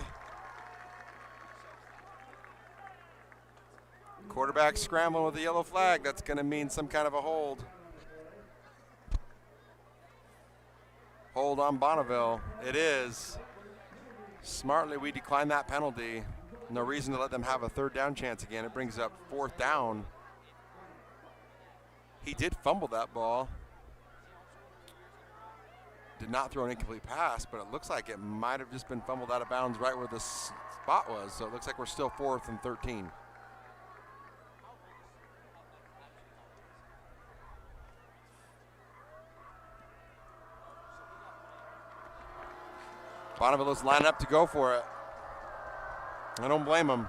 Quarterback scrambling with the yellow flag. That's going to mean some kind of a hold. Hold on Bonneville. It is. Smartly, we decline that penalty. No reason to let them have a 3rd down chance again. It brings up 4th down. He did fumble that ball. Did not throw an incomplete pass, but it looks like it might have just been fumbled out of bounds right where the spot was. So it looks like we're still 4th and 13. Bonneville is lining up to go for it. I don't blame them.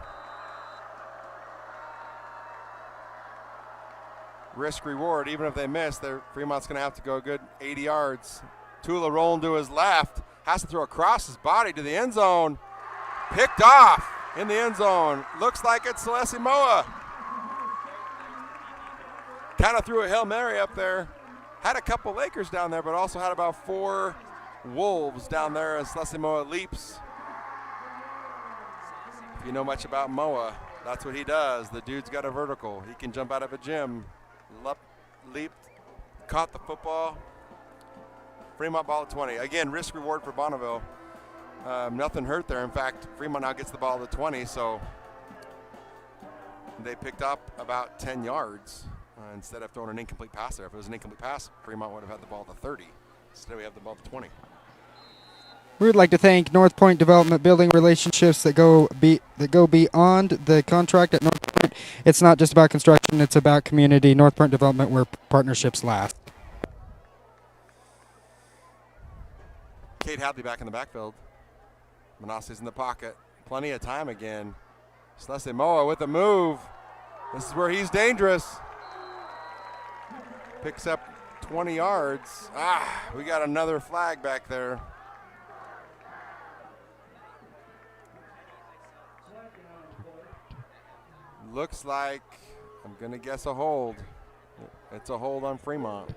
Risk reward, even if they miss, Fremont's going to have to go a good 80 yards. Tula rolling to his left, has to throw across his body to the end zone. Picked off in the end zone. Looks like it's Celeste Moa. Kind of threw a Hail Mary up there. Had a couple Lakers down there, but also had about 4 Wolves down there as Celeste Moa leaps. If you know much about Moa, that's what he does. The dude's got a vertical. He can jump out of a gym. Leaped, caught the football. Fremont ball at 20. Again, risk reward for Bonneville. Nothing hurt there. In fact, Fremont now gets the ball at the 20, so they picked up about 10 yards instead of throwing an incomplete pass there. If it was an incomplete pass, Fremont would have had the ball at the 30. Instead, we have the ball at the 20.
We would like to thank North Point Development, building relationships that go beyond the contract at North Point. It's not just about construction; it's about community. North Point Development, where partnerships last.
Kate Hadley back in the backfield. Manasseh's in the pocket. Plenty of time again. Celeste Moa with a move. This is where he's dangerous. Picks up 20 yards. We got another flag back there. Looks like, I'm going to guess a hold. It's a hold on Fremont.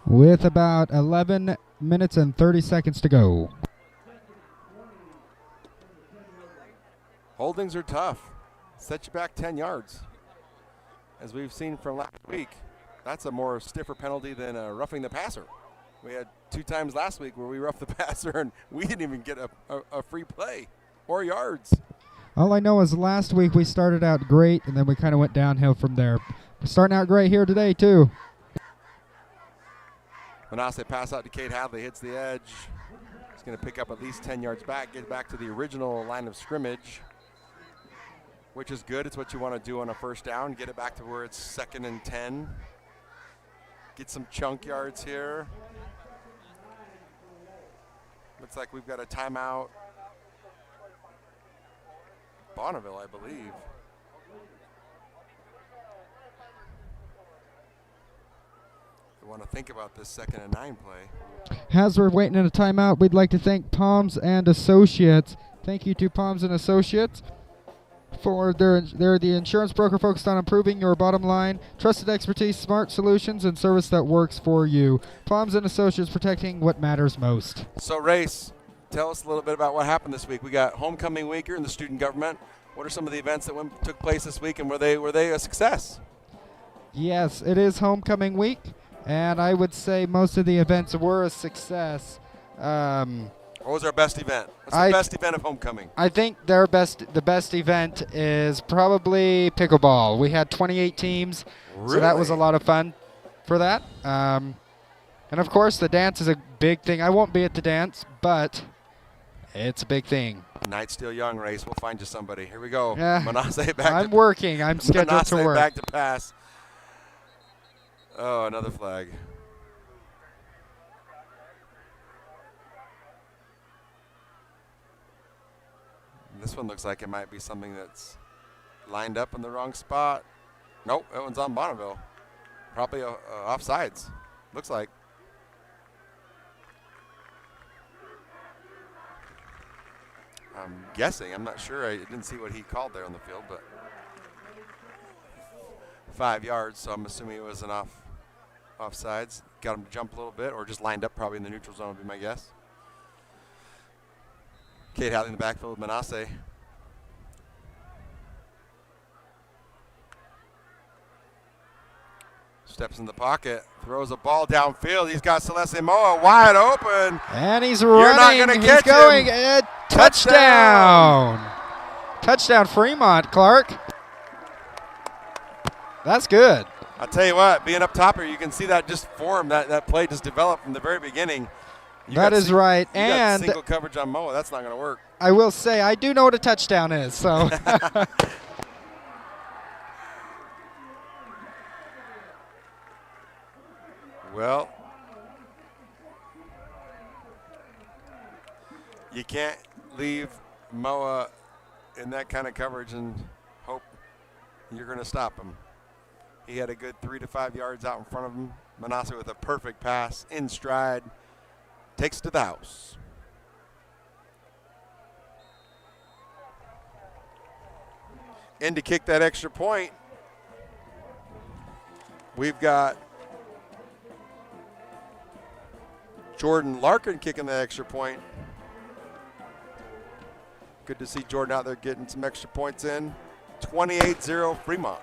With about 11 minutes and 30 seconds to go.
Holdings are tough. Set you back 10 yards. As we've seen from last week, that's a more stiffer penalty than roughing the passer. We had 2 times last week where we roughed the passer and we didn't even get a free play or yards.
All I know is last week we started out great, and then we kind of went downhill from there. We're starting out great here today, too.
Manasseh pass out to Cade Hadley, hits the edge. He's going to pick up at least 10 yards back, get back to the original line of scrimmage, which is good. It's what you want to do on a first down, get it back to where it's 2nd and 10. Get some chunk yards here. Looks like we've got a timeout. Bonneville, I believe. We want to think about this 2nd and 9 play.
As we're waiting in a timeout, we'd like to thank Palms and Associates. Thank you to Palms and Associates for they're the insurance broker focused on improving your bottom line, trusted expertise, smart solutions, and service that works for you. Palms and Associates, protecting what matters most.
So, Race, tell us a little bit about what happened this week. We got homecoming week here in the student government. What are some of the events that took place this week, and were they a success?
Yes, it is homecoming week, and I would say most of the events were a success.
What was our best event? What's the best event of homecoming?
I think the best event is probably pickleball. We had 28 teams,
Really?
so that was a lot of fun for that. And of course, the dance is a big thing. I won't be at the dance, but it's a big thing.
Night's still young, Race. We'll find you somebody. Here we go.
Yeah,
Manasseh back.
I'm working. I'm scheduled
Manasseh
to work.
back to pass. Oh, another flag. This one looks like it might be something that's lined up in the wrong spot. Nope, that one's on Bonneville. Probably offsides, looks like. I'm guessing. I'm not sure. I didn't see what he called there on the field, but 5 yards, so I'm assuming it was an offsides. Got him to jump a little bit, or just lined up probably in the neutral zone would be my guess. Cade Hadley in the backfield with Manasseh. Steps in the pocket, throws a ball downfield. He's got Celeste Moa wide open.
And he's running.
You're not going to catch
going.
him.
Touchdown. Touchdown, Fremont, Clark. That's good.
I'll tell you what, being up top here, you can see that just form, that play just developed from the very beginning.
That is right.
You
And
got single coverage on Moa. That's not going to work.
I will say, I do know what a touchdown is. So
Well, you can't leave Moa in that kind of coverage and hope you're going to stop him. He had a good 3 to 5 yards out in front of him. Manasseh with a perfect pass in stride. Takes it to the house. In to kick that extra point, we've got Jordan Larkin kicking the extra point. Good to see Jordan out there getting some extra points in. 28-0 Fremont.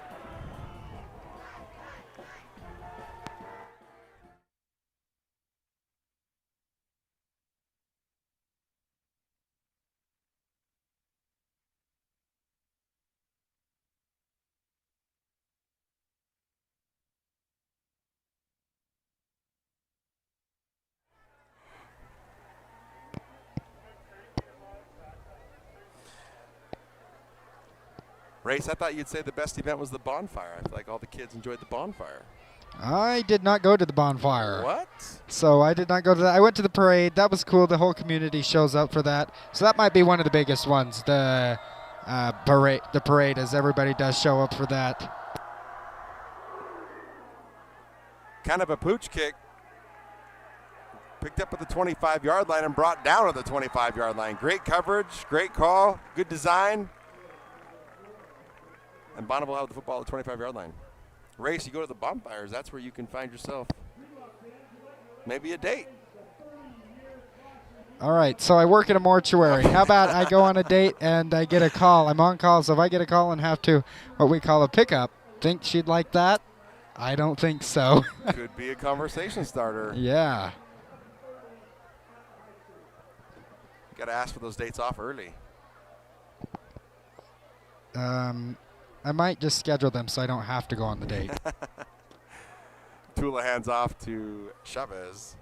Race, I thought you'd say the best event was the bonfire. I feel like all the kids enjoyed the bonfire.
I did not go to the bonfire.
What?
So I did not go to that. I went to the parade. That was cool. The whole community shows up for that. So that might be one of the biggest ones, the parade. The parade, as everybody does show up for that.
Kind of a pooch kick. Picked up at the 25-yard line and brought down at the 25-yard line. Great coverage, great call, good design. And Bonneville had the football at the 25-yard line. Race, you go to the bonfires. That's where you can find yourself maybe a date.
All right, so I work at a mortuary. How about I go on a date and I get a call? I'm on call, so if I get a call and have to what we call a pickup, think she'd like that? I don't think so.
Could be a conversation starter.
Yeah.
Got to ask for those dates off early.
I might just schedule them so I don't have to go on the date.
Tula hands off to Chavez.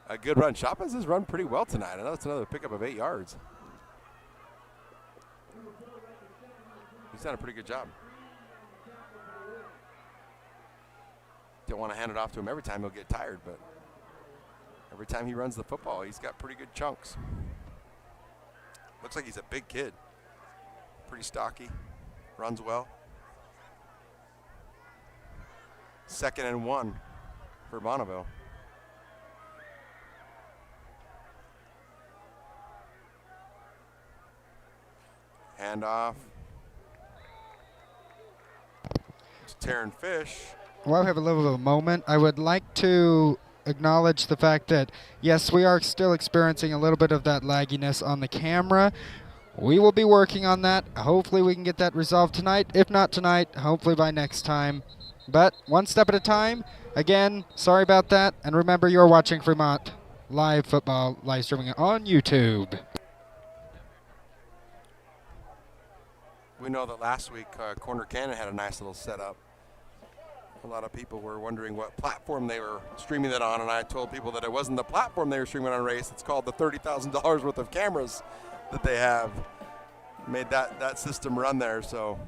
A good run. Chavez has run pretty well tonight. I know it's another pickup of 8 yards. He's done a pretty good job. Don't want to hand it off to him every time. He'll get tired, but every time he runs the football, he's got pretty good chunks. Looks like he's a big kid. Pretty stocky. Runs well. 2nd and 1 for Bonneville. Handoff. It's Taryn Fish.
Well, I have a little moment. I would like to acknowledge the fact that, yes, we are still experiencing a little bit of that lagginess on the camera. We will be working on that. Hopefully we can get that resolved tonight. If not tonight, hopefully by next time. But one step at a time. Again, sorry about that. And remember, you're watching Fremont live football live streaming on YouTube.
We know that last week Corner Cannon had a nice little setup. A lot of people were wondering what platform they were streaming it on, and I told people that it wasn't the platform they were streaming on, Race. It's called the $30,000 worth of cameras that they have. Made that system run there, so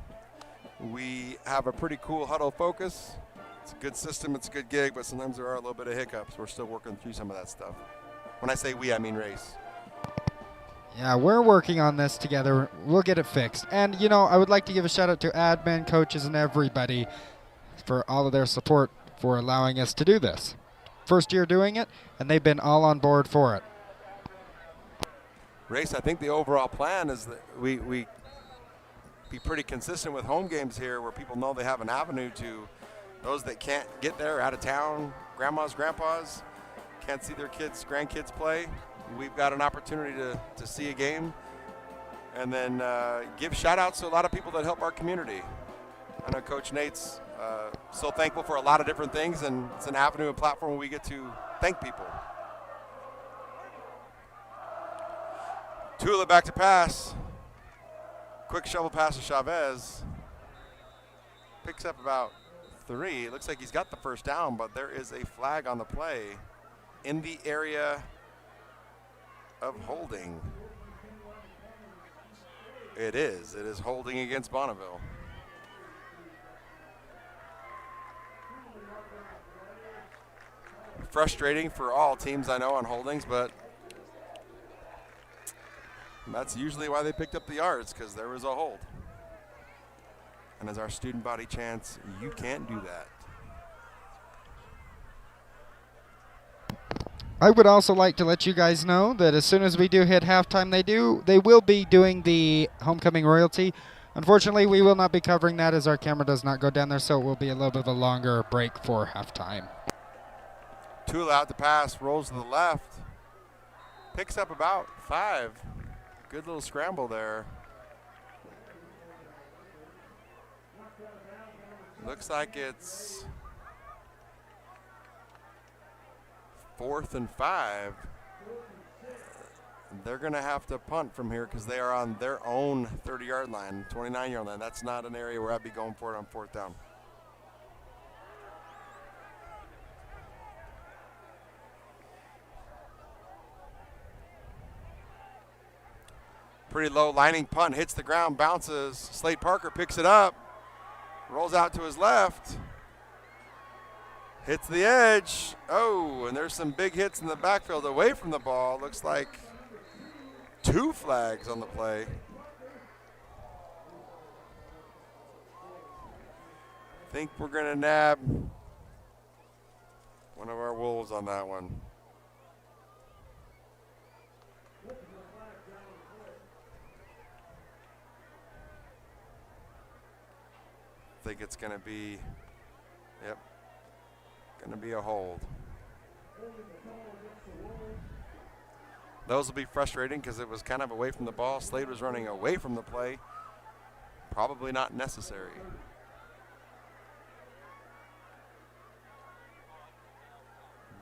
we have a pretty cool huddle focus. It's a good system, it's a good gig, but sometimes there are a little bit of hiccups. We're still working through some of that stuff. When I say we, I mean Race.
Yeah, we're working on this together. We'll get it fixed. And, you know, I would like to give a shout out to admin, coaches, and everybody for all of their support for allowing us to do this. First year doing it, and they've been all on board for it.
Race, I think the overall plan is that we be pretty consistent with home games here where people know they have an avenue to those that can't get there, out of town, grandmas, grandpas, can't see their kids, grandkids play. We've got an opportunity to see a game and then give shout-outs to a lot of people that help our community. I know Coach Nate's so thankful for a lot of different things, and it's an avenue and platform where we get to thank people. Tula back to pass. Quick shovel pass to Chavez. Picks up about 3. It looks like he's got the first down, but there is a flag on the play in the area of holding. It is holding against Bonneville. Frustrating for all teams, I know, on holdings, but that's usually why they picked up the yards, because there was a hold. And as our student body chants, you can't do that.
I would also like to let you guys know that as soon as we do hit halftime, they will be doing the homecoming royalty. Unfortunately, we will not be covering that as our camera does not go down there, so it will be a little bit of a longer break for halftime.
Tula out to pass, rolls to the left, picks up about 5. Good little scramble there. Looks like it's 4th and 5. They're going to have to punt from here because they are on their own 30-yard line, 29-yard line. That's not an area where I'd be going for it on 4th down. Pretty low lining punt, hits the ground, bounces. Slade Parker picks it up, rolls out to his left. Hits the edge. Oh, and there's some big hits in the backfield away from the ball. Looks like 2 flags on the play. Think we're going to nab one of our Wolves on that one. Think it's going to be, yep, going to be a hold. Those will be frustrating because it was kind of away from the ball. Slade was running away from the play. Probably not necessary.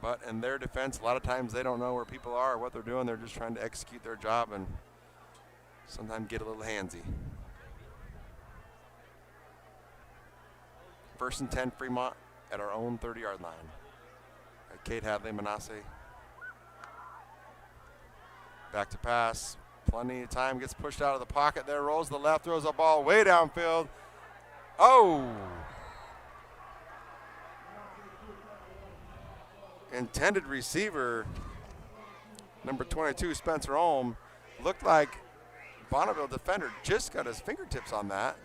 But in their defense, a lot of times they don't know where people are or what they're doing. They're just trying to execute their job and sometimes get a little handsy. 1st and 10 Fremont at our own 30-yard line. Kate Hadley, Manasseh. Back to pass. Plenty of time. Gets pushed out of the pocket there. Rolls to the left. Throws a ball way downfield. Oh! Intended receiver, number 22, Spencer Ohm. Looked like Bonneville defender just got his fingertips on that.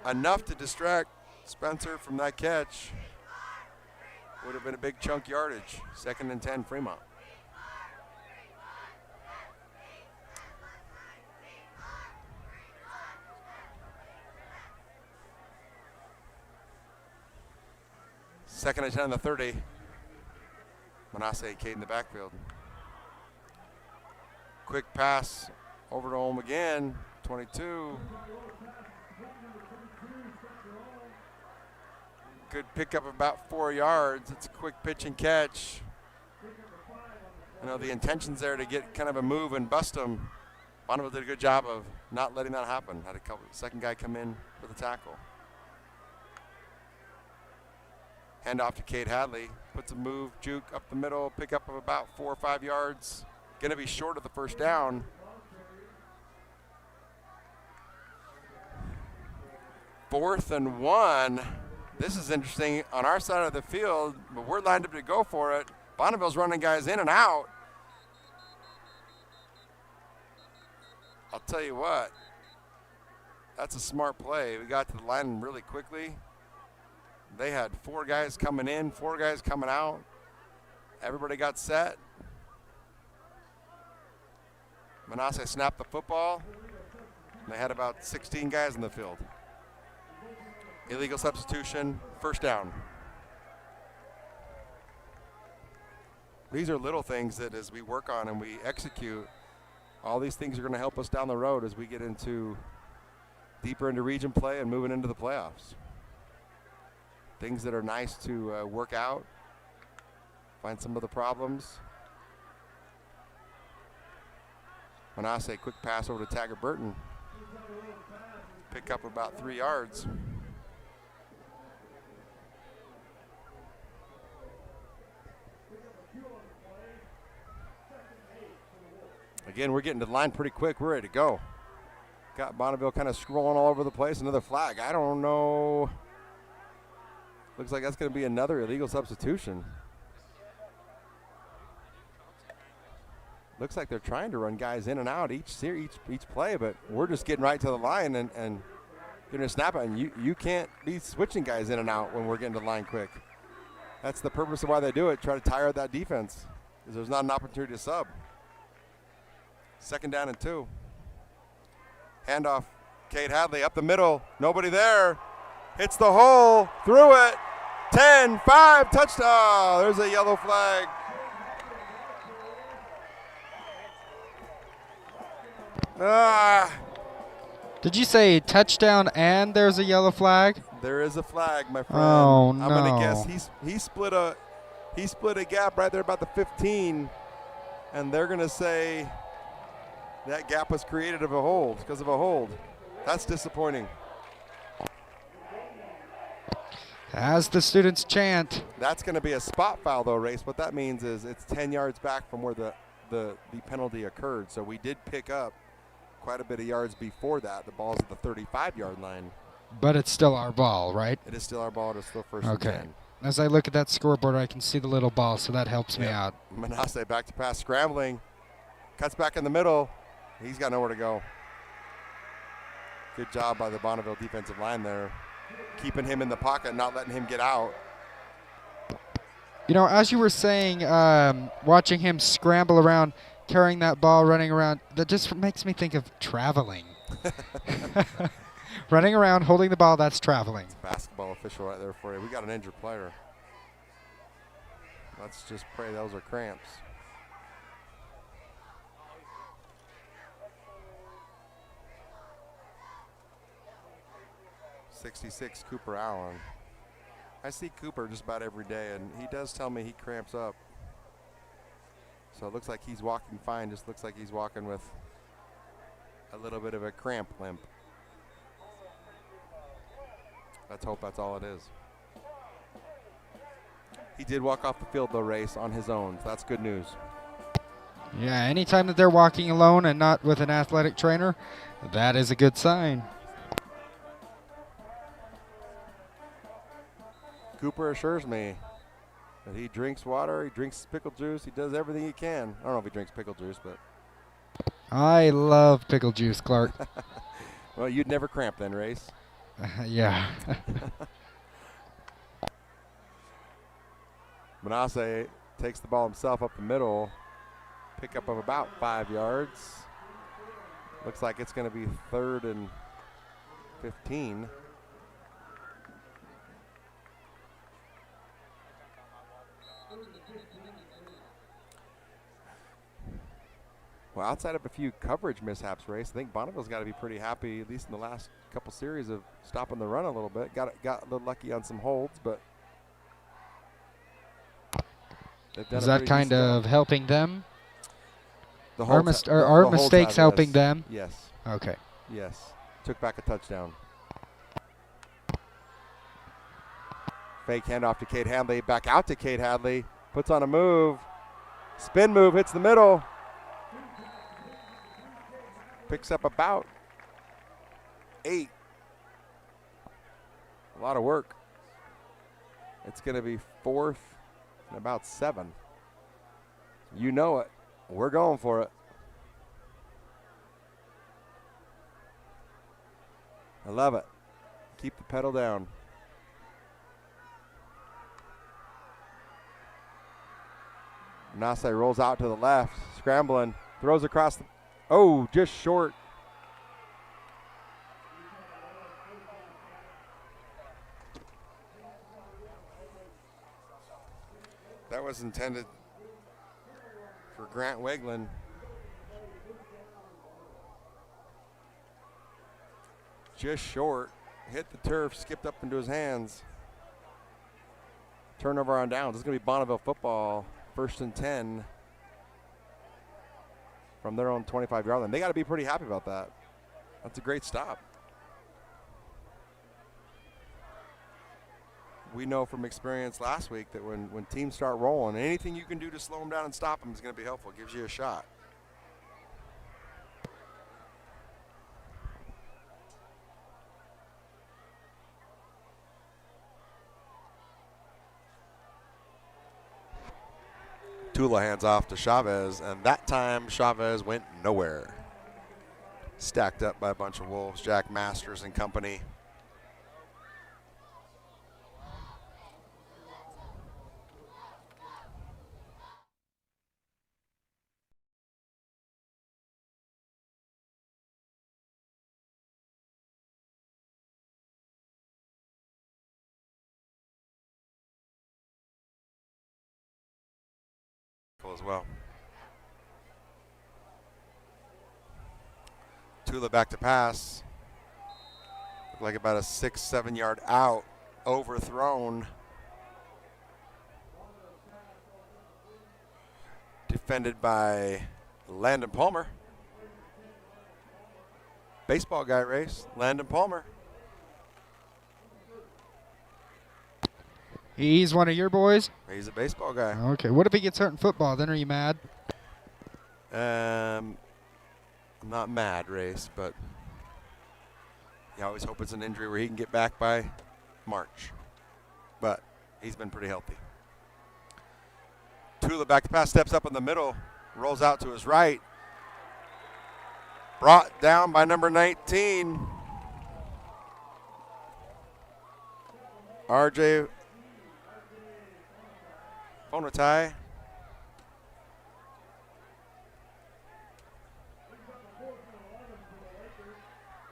Enough to distract Spencer from that catch. Would have been a big chunk yardage. 2nd and 10, Fremont. Second and 10 on the 30. Manasseh Kate in the backfield. Quick pass over to Ohm again. 22. Good pickup of about 4 yards. It's a quick pitch and catch. You know, the intention's there to get kind of a move and bust them. Bonneville did a good job of not letting that happen. Had a second guy come in for the tackle. Hand off to Kate Hadley. Puts a move, juke up the middle, pickup of about 4 or 5 yards. Going to be short of the first down. Fourth and 1. This is interesting on our side of the field, but we're lined up to go for it. Bonneville's running guys in and out. I'll tell you what, that's a smart play. We got to the line really quickly. They had 4 guys coming in, 4 guys coming out. Everybody got set. Manasseh snapped the football. They had about 16 guys in the field. Illegal substitution, first down. These are little things that as we work on and we execute, all these things are going to help us down the road as we get into deeper into region play and moving into the playoffs. Things that are nice to work out, find some of the problems. Manasseh, quick pass over to Taggart Burton. Pick up about 3 yards. Again, we're getting to the line pretty quick. We're ready to go. Got Bonneville kind of scrolling all over the place. Another flag. I don't know. Looks like that's going to be another illegal substitution. Looks like they're trying to run guys in and out each play, but we're just getting right to the line and going to snap it. And you can't be switching guys in and out when we're getting to the line quick. That's the purpose of why they do it, try to tire out that defense, because there's not an opportunity to sub. 2nd down and 2. Handoff, Kate Hadley up the middle, nobody there. Hits the hole, threw it, 10, 5, touchdown. There's a yellow flag.
Did you say touchdown and there's a yellow flag?
There is a flag, my friend.
Oh, no.
I'm gonna guess he split a gap right there about the 15, and they're gonna say that gap was created because of a hold. That's disappointing.
As the students chant.
That's going to be a spot foul, though, Race. What that means is it's 10 yards back from where the penalty occurred. So we did pick up quite a bit of yards before that. The ball's at the 35-yard line.
But it's still our ball, right?
It is still our ball. It is still first and
Okay.
10.
As I look at that scoreboard, I can see the little ball, so that helps me out.
Manasseh back to pass, scrambling. Cuts back in the middle. He's got nowhere to go. Good job by the Bonneville defensive line there. Keeping him in the pocket, not letting him get out.
You know, as you were saying, watching him scramble around, carrying that ball, running around, that just makes me think of traveling. Running around, holding the ball, that's traveling.
Basketball official right there for you. We got an injured player. Let's just pray those are cramps. '66 Cooper Allen. I see Cooper just about every day, and he does tell me he cramps up. So it looks like he's walking fine. Just looks like he's walking with a little bit of a cramp limp. Let's hope that's all it is. He did walk off the field, though, race on his own. So that's good news.
Yeah, anytime that they're walking alone and not with an athletic trainer, that is a good sign.
Cooper assures me that he drinks water, he drinks pickle juice, he does everything he can. I don't know if he drinks pickle juice, but.
I love pickle juice, Clark.
Well, you'd never cramp then, Race.
Yeah.
Manasseh takes the ball himself up the middle. Pickup of about 5 yards. Looks like it's going to be 3rd and 15. Well, outside of a few coverage mishaps, Race, I think Bonneville's got to be pretty happy, at least in the last couple series, of stopping the run a little bit. Got a little lucky on some holds, but they've done
Is that kind of helping them? Our mistakes helping them?
Yes.
Okay.
Yes. Took back a touchdown. Fake handoff to Cade Hadley. Back out to Cade Hadley. Puts on a move. Spin move. Hits the middle. Picks up about 8. A lot of work. It's going to be 4th and about 7. You know it. We're going for it. I love it. Keep the pedal down. Manasseh rolls out to the left, scrambling, throws across the. Oh, just short. That was intended for Grant Weglin. Just short. Hit the turf, skipped up into his hands. Turnover on downs. It's going to be Bonneville football. 1st and 10 from their own 25-yard line. They got to be pretty happy about that. That's a great stop. We know from experience last week that when teams start rolling, anything you can do to slow them down and stop them is going to be helpful. It gives you a shot. Tula hands off to Chavez, and that time Chavez went nowhere. Stacked up by a bunch of Wolves, Jack Masters and company. As well. Tula back to pass. Looked like about a 6-7 yard out, overthrown. Defended by Landon Palmer. Baseball guy race, Landon Palmer.
He's one of your boys?
He's a baseball guy.
Okay. What if he gets hurt in football? Then are you mad?
I'm not mad, Race, but You always hope it's an injury where he can get back by March. But he's been pretty healthy. Tula back to pass, steps up in the middle, rolls out to his right. Brought down by number 19. RJ Fonatai.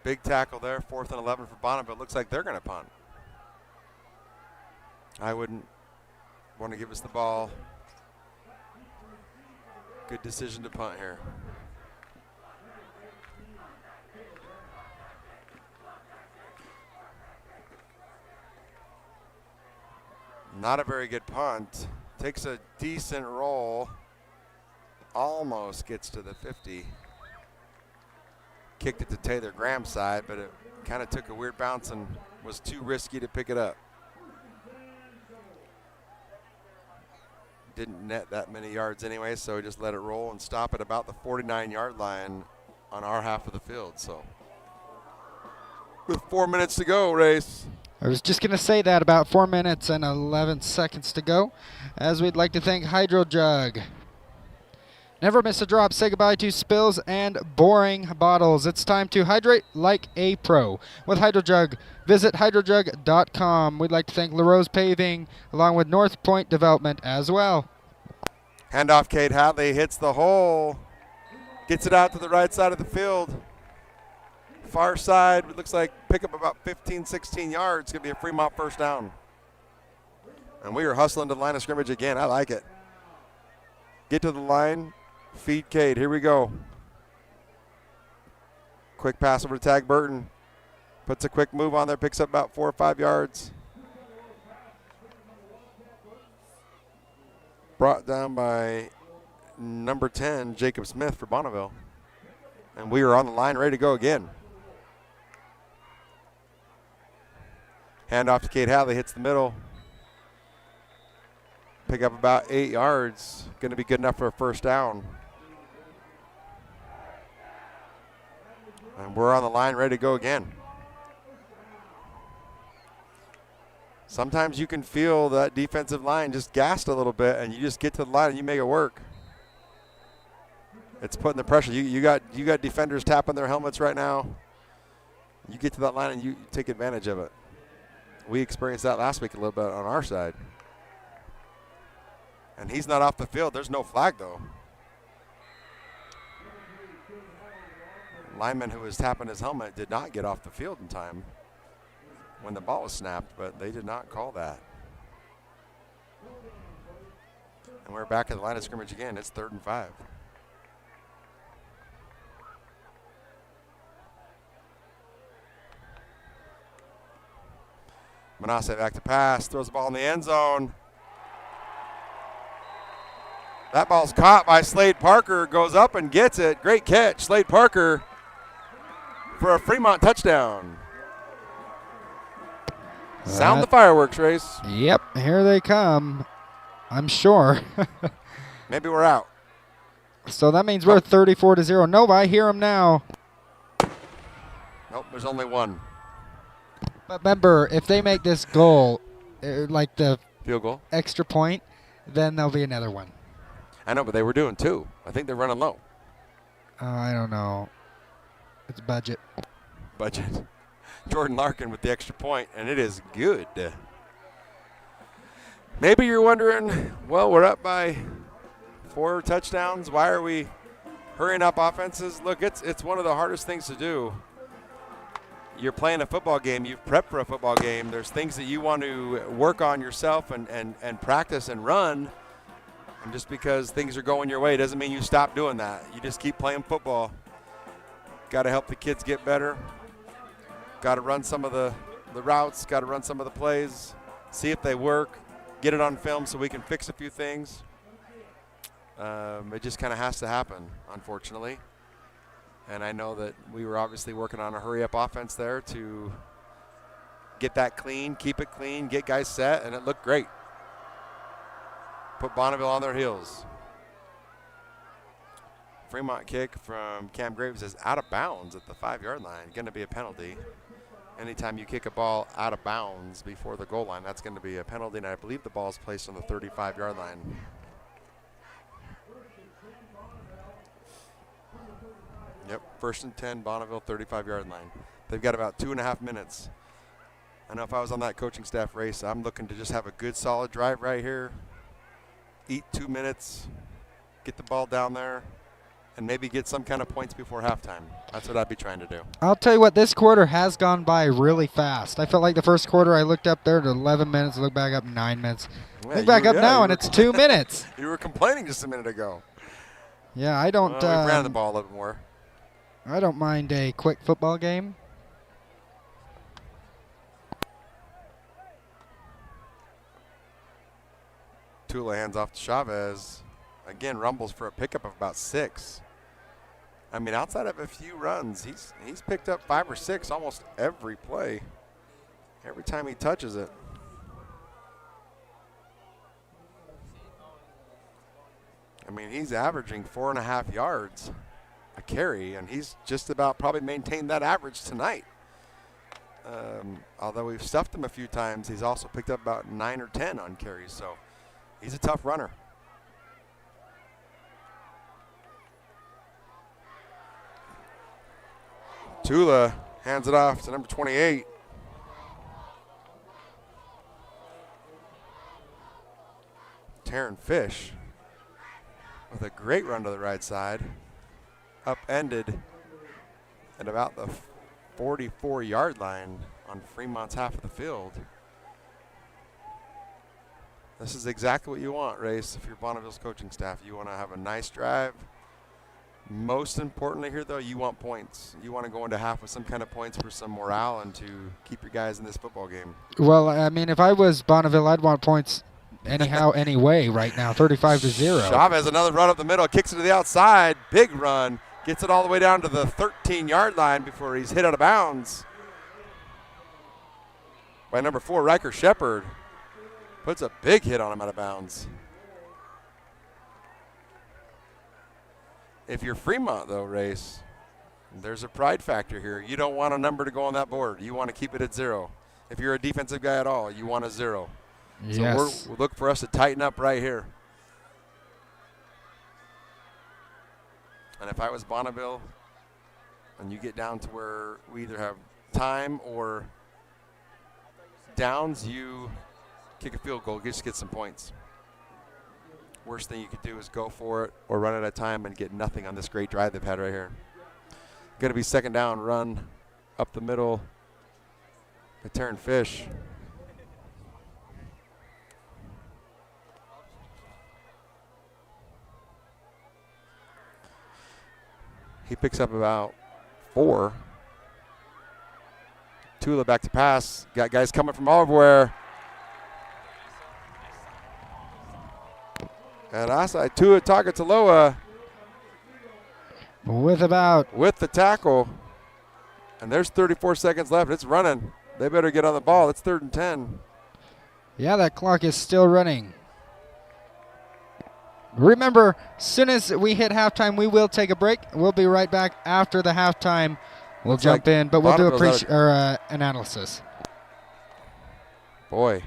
Big tackle there, 4th and 11 for Bonneville. Looks like they're going to punt. I wouldn't want to give us the ball. Good decision to punt here. Not a very good punt. Takes a decent roll. Almost gets to the 50. Kicked it to Taylor Graham's side, but it kind of took a weird bounce and was too risky to pick it up. Didn't net that many yards anyway, so we just let it roll and stop at about the 49-yard line on our half of the field. So with 4 minutes to go, Race.
I was just going to say that, about 4 minutes and 11 seconds to go, as we'd like to thank Hydro Jug. Never miss a drop. Say goodbye to spills and boring bottles. It's time to hydrate like a pro with Hydro Jug. Visit hydrojug.com. We'd like to thank LaRose Paving along with North Point Development as well.
Handoff, Cade Hadley hits the hole. Gets it out to the right side of the field. Far side, it looks like pick up about 15, 16 yards. It's going to be a Fremont first down. And we are hustling to the line of scrimmage again. I like it. Get to the line. Feed Cade. Here we go. Quick pass over to Tag Burton. Puts a quick move on there. Picks up about 4 or 5 yards. Brought down by number 10, Jacob Smith for Bonneville. And we are on the line, ready to go again. Hand off to Cade Hadley. Hits the middle. Pick up about 8 yards. Going to be good enough for a first down. And we're on the line, ready to go again. Sometimes you can feel that defensive line just gassed a little bit, and you just get to the line and you make it work. It's putting the pressure. You got defenders tapping their helmets right now. You get to that line and you take advantage of it. We experienced that last week a little bit on our side. And he's not off the field. There's no flag, though. Lineman who was tapping his helmet did not get off the field in time when the ball was snapped, but they did not call that. And we're back at the line of scrimmage again. It's 3rd and 5. Manasseh back to pass, throws the ball in the end zone. That ball's caught by Slade Parker, goes up and gets it. Great catch, Slade Parker, for a Fremont touchdown. Sound the fireworks, Race.
Yep, here they come, I'm sure.
Maybe we're out.
So that means we're 34-0. No, I hear them now.
Nope, there's only one.
But remember, if they make this goal, like the
Field goal.
Extra point, then there'll be another one.
I know, but they were doing 2. I think they're running low.
I don't know. It's budget.
Budget. Jordan Larkin with the extra point, and it is good. Maybe you're wondering, well, we're up by 4 touchdowns. Why are we hurrying up offenses? Look, it's one of the hardest things to do. You're playing a football game. You've prepped for a football game. There's things that you want to work on yourself and practice and run. And just because things are going your way doesn't mean you stop doing that. You just keep playing football. Got to help the kids get better. Got to run some of the routes. Got to run some of the plays. See if they work. Get it on film so we can fix a few things. It just kind of has to happen, unfortunately. And I know that we were obviously working on a hurry-up offense there to get that clean, keep it clean, get guys set, and it looked great. Put Bonneville on their heels. Fremont kick from Cam Graves is out of bounds at the 5-yard line. Going to be a penalty. Anytime you kick a ball out of bounds before the goal line, that's going to be a penalty, and I believe the ball is placed on the 35-yard line. Yep, 1st and 10, Bonneville, 35-yard line. They've got about 2.5 minutes. I know if I was on that coaching staff race, I'm looking to just have a good, solid drive right here, eat 2 minutes, get the ball down there, and maybe get some kind of points before halftime. That's what I'd be trying to do.
I'll tell you what, this quarter has gone by really fast. I felt like the first quarter I looked up there to 11 minutes, look back up 9 minutes.
Yeah,
look back up now, and it's 2 minutes.
You were complaining just a minute ago.
Yeah, I don't.
Well, we ran the ball a little more.
I don't mind a quick football game.
Tula hands off to Chavez. Again, rumbles for a pickup of about 6. I mean, outside of a few runs, he's picked up 5 or 6 almost every play, every time he touches it. I mean, he's averaging 4.5 yards a carry, and he's just about probably maintained that average tonight. Although we've stuffed him a few times, he's also picked up about 9 or 10 on carries, so he's a tough runner. Tula hands it off to number 28. Taryn Fish with a great run to the right side. Upended at about the 44-yard line on Fremont's half of the field. This is exactly what you want, Race, if you're Bonneville's coaching staff. You want to have a nice drive. Most importantly here, though, you want points. You want to go into half with some kind of points for some morale and to keep your guys in this football game.
Well, I mean, if I was Bonneville, I'd want points anyhow, anyway right now, 35-0.
Chavez, another run up the middle, kicks it to the outside. Big run. Gets it all the way down to the 13-yard line before he's hit out of bounds by number 4, Riker Shepard. Puts a big hit on him out of bounds. If you're Fremont, though, Race, there's a pride factor here. You don't want a number to go on that board. You want to keep it at 0. If you're a defensive guy at all, you want a 0.
Yes.
So we'll look for us to tighten up right here. And if I was Bonneville and you get down to where we either have time or downs, you kick a field goal, just get some points. Worst thing you could do is go for it or run out of time and get nothing on this great drive they've had right here. Going to be 2nd down, run up the middle by Taryn Fish. He picks up about 4. Tula back to pass. Got guys coming from everywhere. And outside, Tua Tagataloa
with
the tackle. And there's 34 seconds left. It's running. They better get on the ball. It's 3rd and 10.
Yeah, that clock is still running. Remember, as soon as we hit halftime, we will take a break. We'll be right back after the halftime. We'll jump in, but we'll do analysis.
Boy,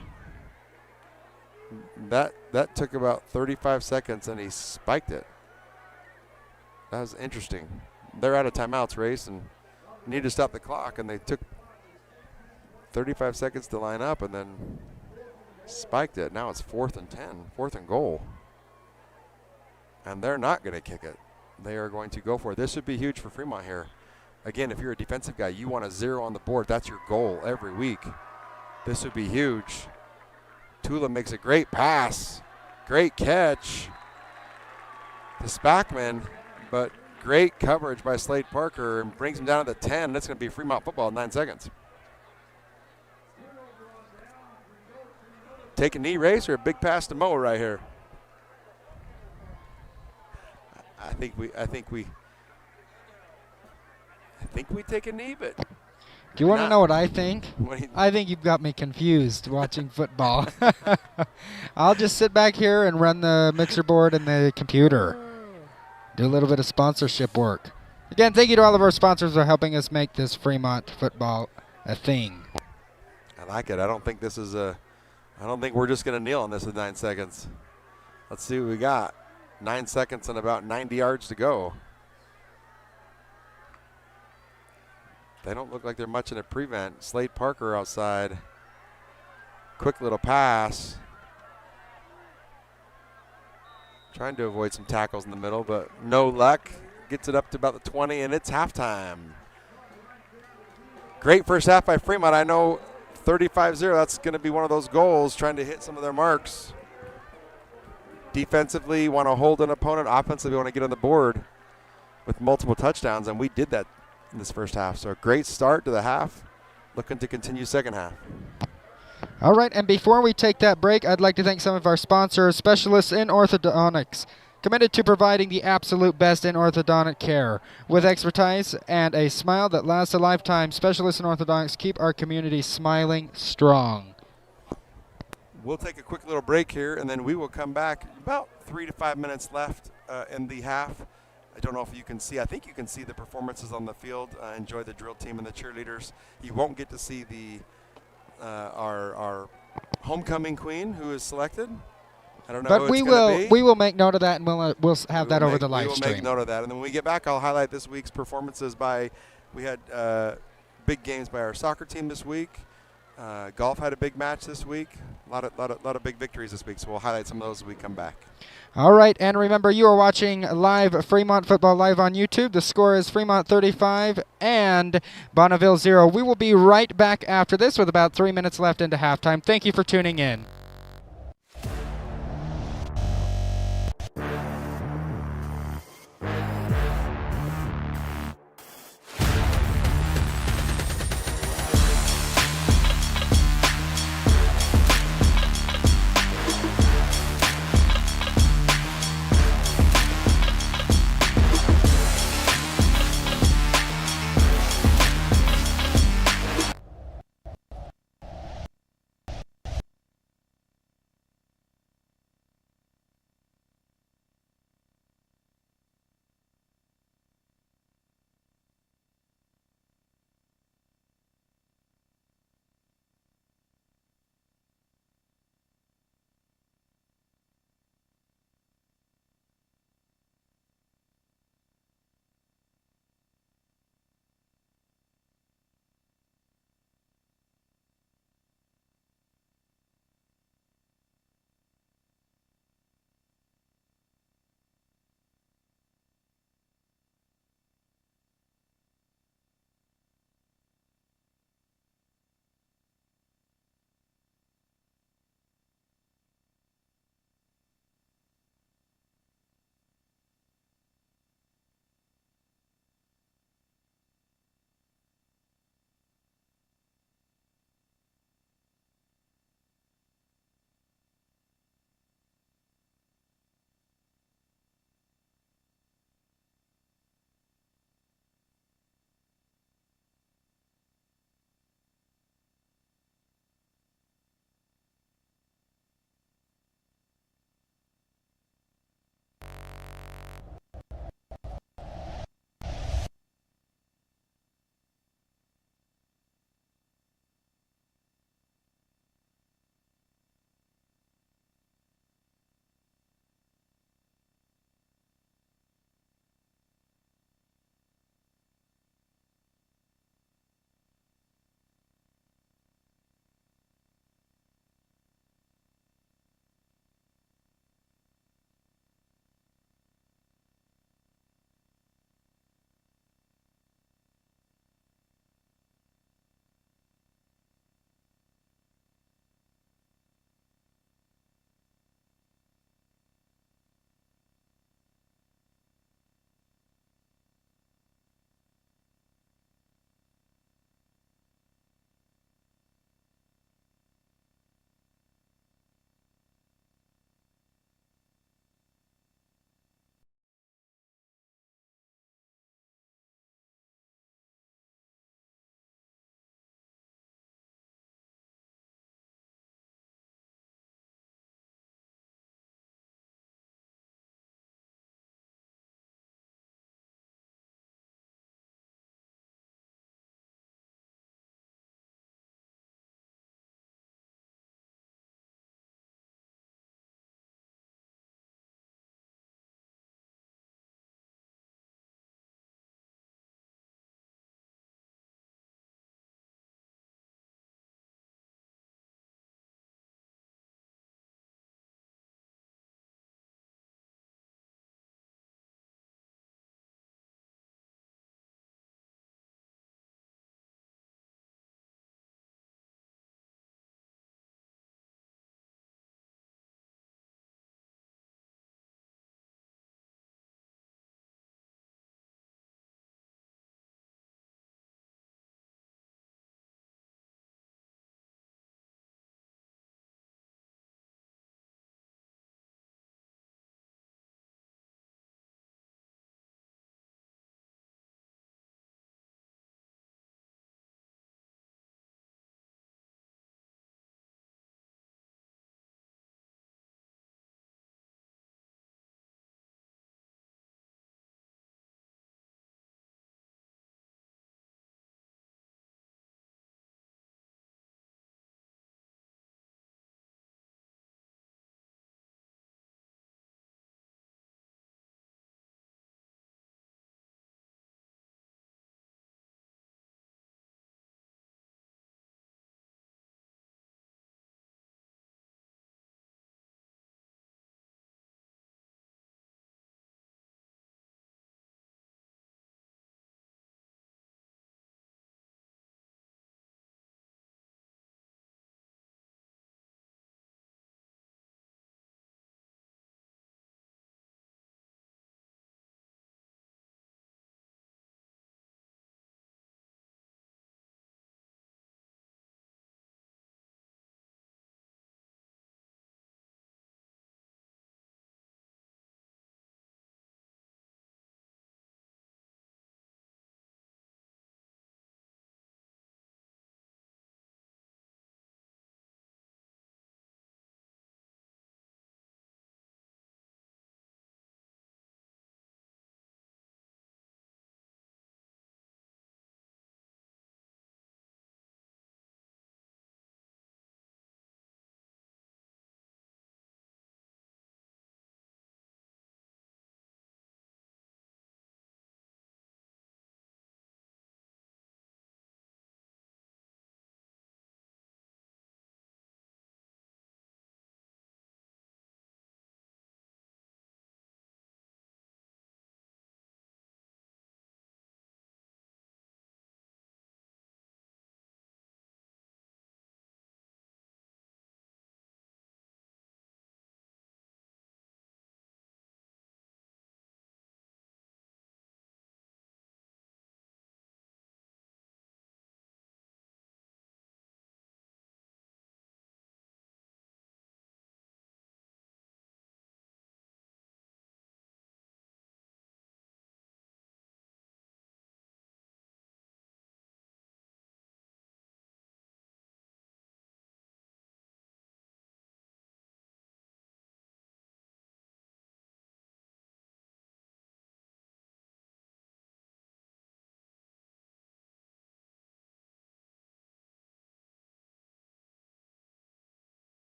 that took about 35 seconds, and he spiked it. That was interesting. They're out of timeouts, Race, and need to stop the clock, and they took 35 seconds to line up and then spiked it. Now it's 4th and 10, 4th and goal. And they're not going to kick it. They are going to go for it. This would be huge for Fremont here. Again, if you're a defensive guy, you want a 0 on the board. That's your goal every week. This would be huge. Tula makes a great pass. Great catch to Spackman, but great coverage by Slade Parker and brings him down to the 10. That's going to be Fremont football in 9 seconds. Take a knee, Race, or a big pass to Mo right here? I think we take a knee, but
do you want to know what I think? I think you've got me confused watching football. I'll just sit back here and run the mixer board and the computer. Do a little bit of sponsorship work. Again, thank you to all of our sponsors for helping us make this Fremont football a thing.
I like it. I don't think we're just going to kneel on this with 9 seconds. Let's see what we got. 9 seconds and about 90 yards to go. They don't look like they're much in a prevent. Slade Parker outside. Quick little pass. Trying to avoid some tackles in the middle, but no luck. Gets it up to about the 20, and it's halftime. Great first half by Fremont. I know 35-0, that's going to be one of those goals, trying to hit some of their marks. Defensively, want to hold an opponent. Offensively, want to get on the board with multiple touchdowns, and we did that in this first half. So a great start to the half. Looking to continue second half.
All right, and before we take that break, I'd like to thank some of our sponsors, specialists in orthodontics, committed to providing the absolute best in orthodontic care. With expertise and a smile that lasts a lifetime, specialists in orthodontics keep our community smiling strong.
We'll take a quick little break here, and then we will come back. About 3 to 5 minutes left in the half. I don't know if you can see. I think you can see the performances on the field. Enjoy the drill team and the cheerleaders. You won't get to see the our homecoming queen who is selected. I don't know.
But we will make note of that, and we'll have that over the live stream.
We will make note of that, and then when we get back, I'll highlight this week's performances by. We had big games by our soccer team this week. Golf had a big match this week. A lot of big victories this week. So we'll highlight some of those as we come back.
All right, and remember, you are watching live Fremont Football live on YouTube. The score is Fremont 35 and Bonneville 0. We will be right back after this with about 3 minutes left into halftime. Thank you for tuning in.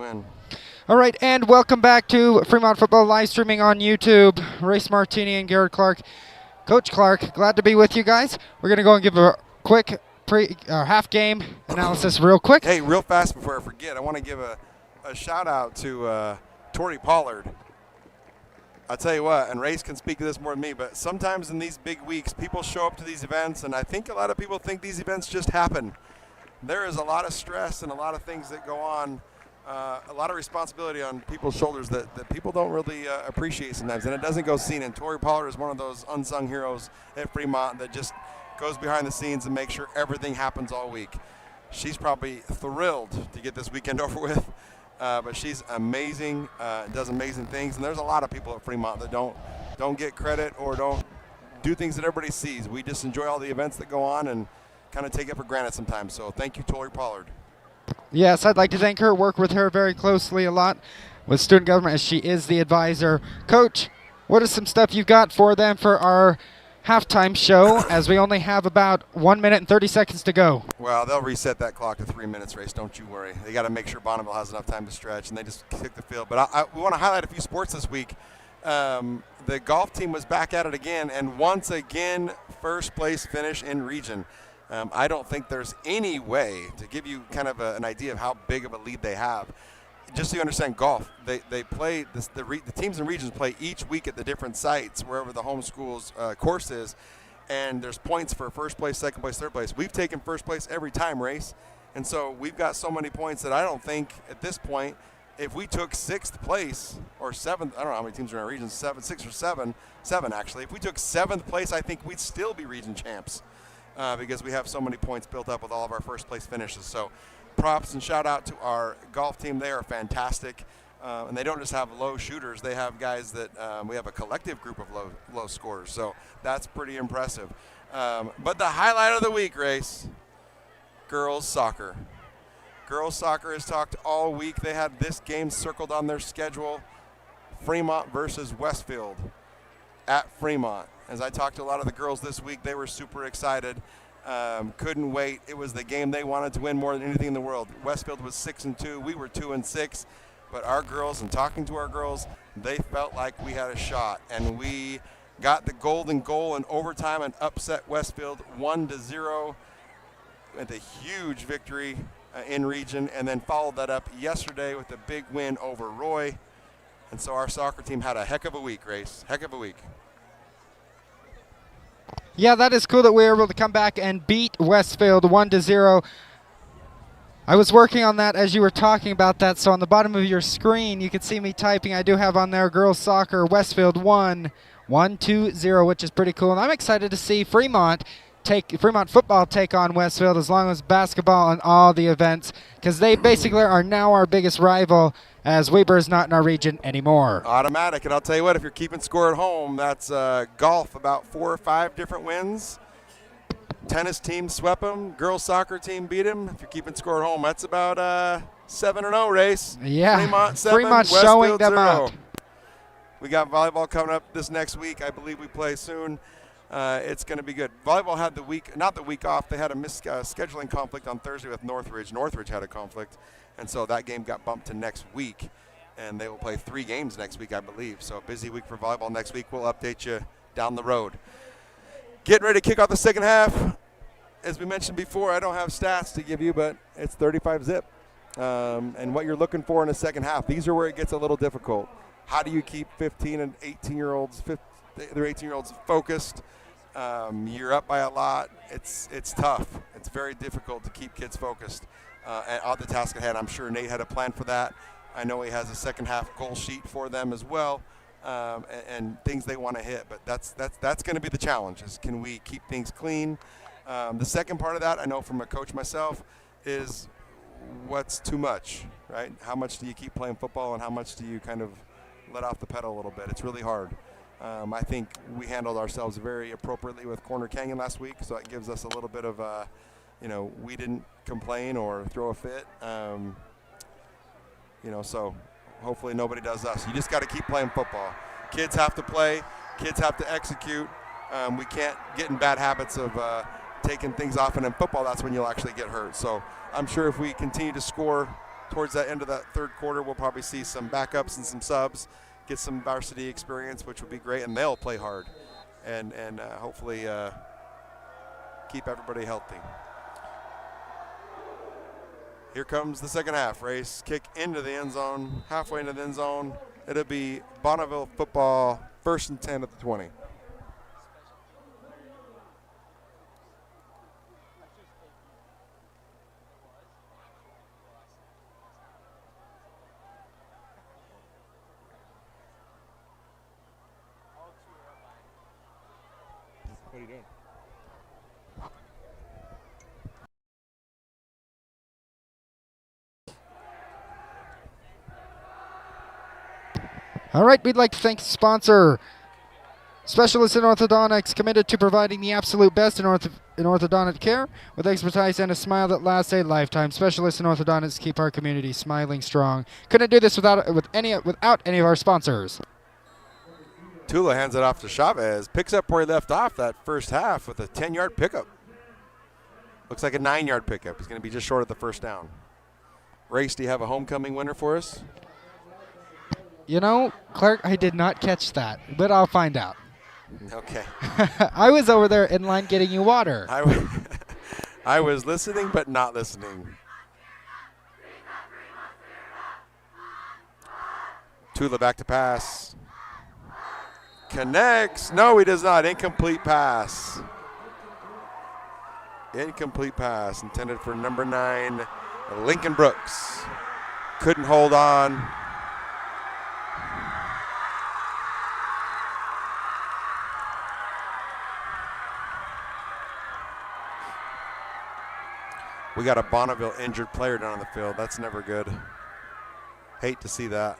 Win.
All right, and welcome back to Fremont Football live streaming on YouTube. Race Martini and Garrett Clark. Coach Clark, glad to be with you guys. We're going to go and give a quick half game analysis real quick.
Hey, real fast before I forget, I want to give a shout out to Tori Pollard. I'll tell you what, and Race can speak to this more than me, but sometimes in these big weeks, people show up to these events, and I think a lot of people think these events just happen. There is a lot of stress and a lot of things that go on, a lot of responsibility on people's shoulders that people don't really appreciate sometimes, and it doesn't go seen. And Tori Pollard is one of those unsung heroes at Fremont that just goes behind the scenes and makes sure everything happens all week. She's probably thrilled to get this weekend over with, but she's amazing, does amazing things, and there's a lot of people at Fremont that don't get credit or don't do things that everybody sees. We just enjoy all the events that go on and kind of take it for granted sometimes. So thank you, Tori Pollard.
Yes, I'd like to thank her, work with her very closely a lot with student government as she is the advisor. Coach, what is some stuff you've got for them for our halftime show as we only have about 1 minute and 30 seconds to go?
Well, they'll reset that clock to 3 minutes, Race. Don't you worry. They got to make sure Bonneville has enough time to stretch, and they just kick the field. But we want to highlight a few sports this week. The golf team was back at it again, and once again, first place finish in region. I don't think there's any way to give you kind of an idea of how big of a lead they have. Just so you understand, golf, they play the teams and regions play each week at the different sites wherever the home school's course is, and there's points for first place, second place, third place. We've taken first place every time, Race, and so we've got so many points that I don't think at this point, if we took sixth place or seventh, I don't know how many teams are in our region, six or seven actually. If we took seventh place, I think we'd still be region champs. Because we have so many points built up with all of our first place finishes. So props and shout out to our golf team. They are fantastic. And they don't just have low shooters. They have guys that we have a collective group of low scorers. So that's pretty impressive. But the highlight of the week, Race, girls soccer. Girls soccer has talked all week. They had this game circled on their schedule. Fremont versus Westfield at Fremont. As I talked to a lot of the girls this week, they were super excited. Couldn't wait. It was the game they wanted to win more than anything in the world. Westfield was 6-2. We were 2-6. But our girls, and talking to our girls, they felt like we had a shot. And we got the golden goal in overtime and upset Westfield 1-0 with a huge victory in region. And then followed that up yesterday with a big win over Roy. And so our soccer team had a heck of a week, Race. Heck of a week.
Yeah, that is cool that we were able to come back and beat Westfield 1-0. I was working on that as you were talking about that, so on the bottom of your screen you can see me typing. I do have on there girls soccer, Westfield 1-2-0, which is pretty cool. And I'm excited to see Fremont football take on Westfield as long as basketball and all the events, because they basically are now our biggest rival as Weber is not in our region anymore.
Automatic, and I'll tell you what, if you're keeping score at home, that's golf, about 4 or 5 different wins. Tennis team swept them. Girls soccer team beat them. If you're keeping score at home, that's about 7-0, Race.
Yeah,
Fremont 7,
Fremont
Westfield
showing them
0.
out.
We got volleyball coming up this next week. I believe we play soon. It's going to be good. Volleyball had not the week off. They had a scheduling conflict on Thursday with Northridge. Northridge had a conflict, and so that game got bumped to next week, and they will play 3 games next week, I believe. So a busy week for volleyball next week. We'll update you down the road. Getting ready to kick off the second half. As we mentioned before, I don't have stats to give you, but it's 35-zip. And what you're looking for in the second half, these are where it gets a little difficult. How do you keep 15 and 18-year-olds, their 18-year-olds focused? You're up by a lot. It's tough. It's very difficult to keep kids focused and on the task at hand. I'm sure Nate had a plan for that. I know he has a second half goal sheet for them as well, and things they want to hit. But that's going to be the challenge, is can we keep things clean? The second part of that, I know from a coach myself, is what's too much, right? How much do you keep playing football and how much do you kind of let off the pedal a little bit? It's really hard. I think we handled ourselves very appropriately with Corner Canyon last week, so it gives us a little bit of, we didn't complain or throw a fit. So hopefully nobody does us. You just got to keep playing football. Kids have to play. Kids have to execute. We can't get in bad habits of taking things off, and in football, that's when you'll actually get hurt. So I'm sure if we continue to score towards that end of that third quarter, we'll probably see some backups and some subs get some varsity experience, which would be great, and they'll play hard and hopefully keep everybody healthy. Here comes the second half. Race kick into the end zone, halfway into the end zone. It'll be Bonneville football, 1st and 10 at the 20. What are you doing?
All right, we'd like to thank the sponsor, Specialists in Orthodontics, committed to providing the absolute best in orthodontic care with expertise and a smile that lasts a lifetime. Specialists in Orthodontics keep our community smiling strong. Couldn't do this without any of our sponsors.
Tula hands it off to Chavez, picks up where he left off that first half with a 10-yard pickup. Looks like a 9-yard pickup. He's going to be just short of the first down. Race, do you have a homecoming winner for us?
You know, Clark, I did not catch that, but I'll find out.
Okay.
I was over there in line getting you water.
I was listening but not listening. Tula back to pass. Connects. No, he does not. Incomplete pass. Incomplete pass intended for number 9, Lincoln Brooks. Couldn't hold on. We got a Bonneville injured player down on the field. That's never good. Hate to see that.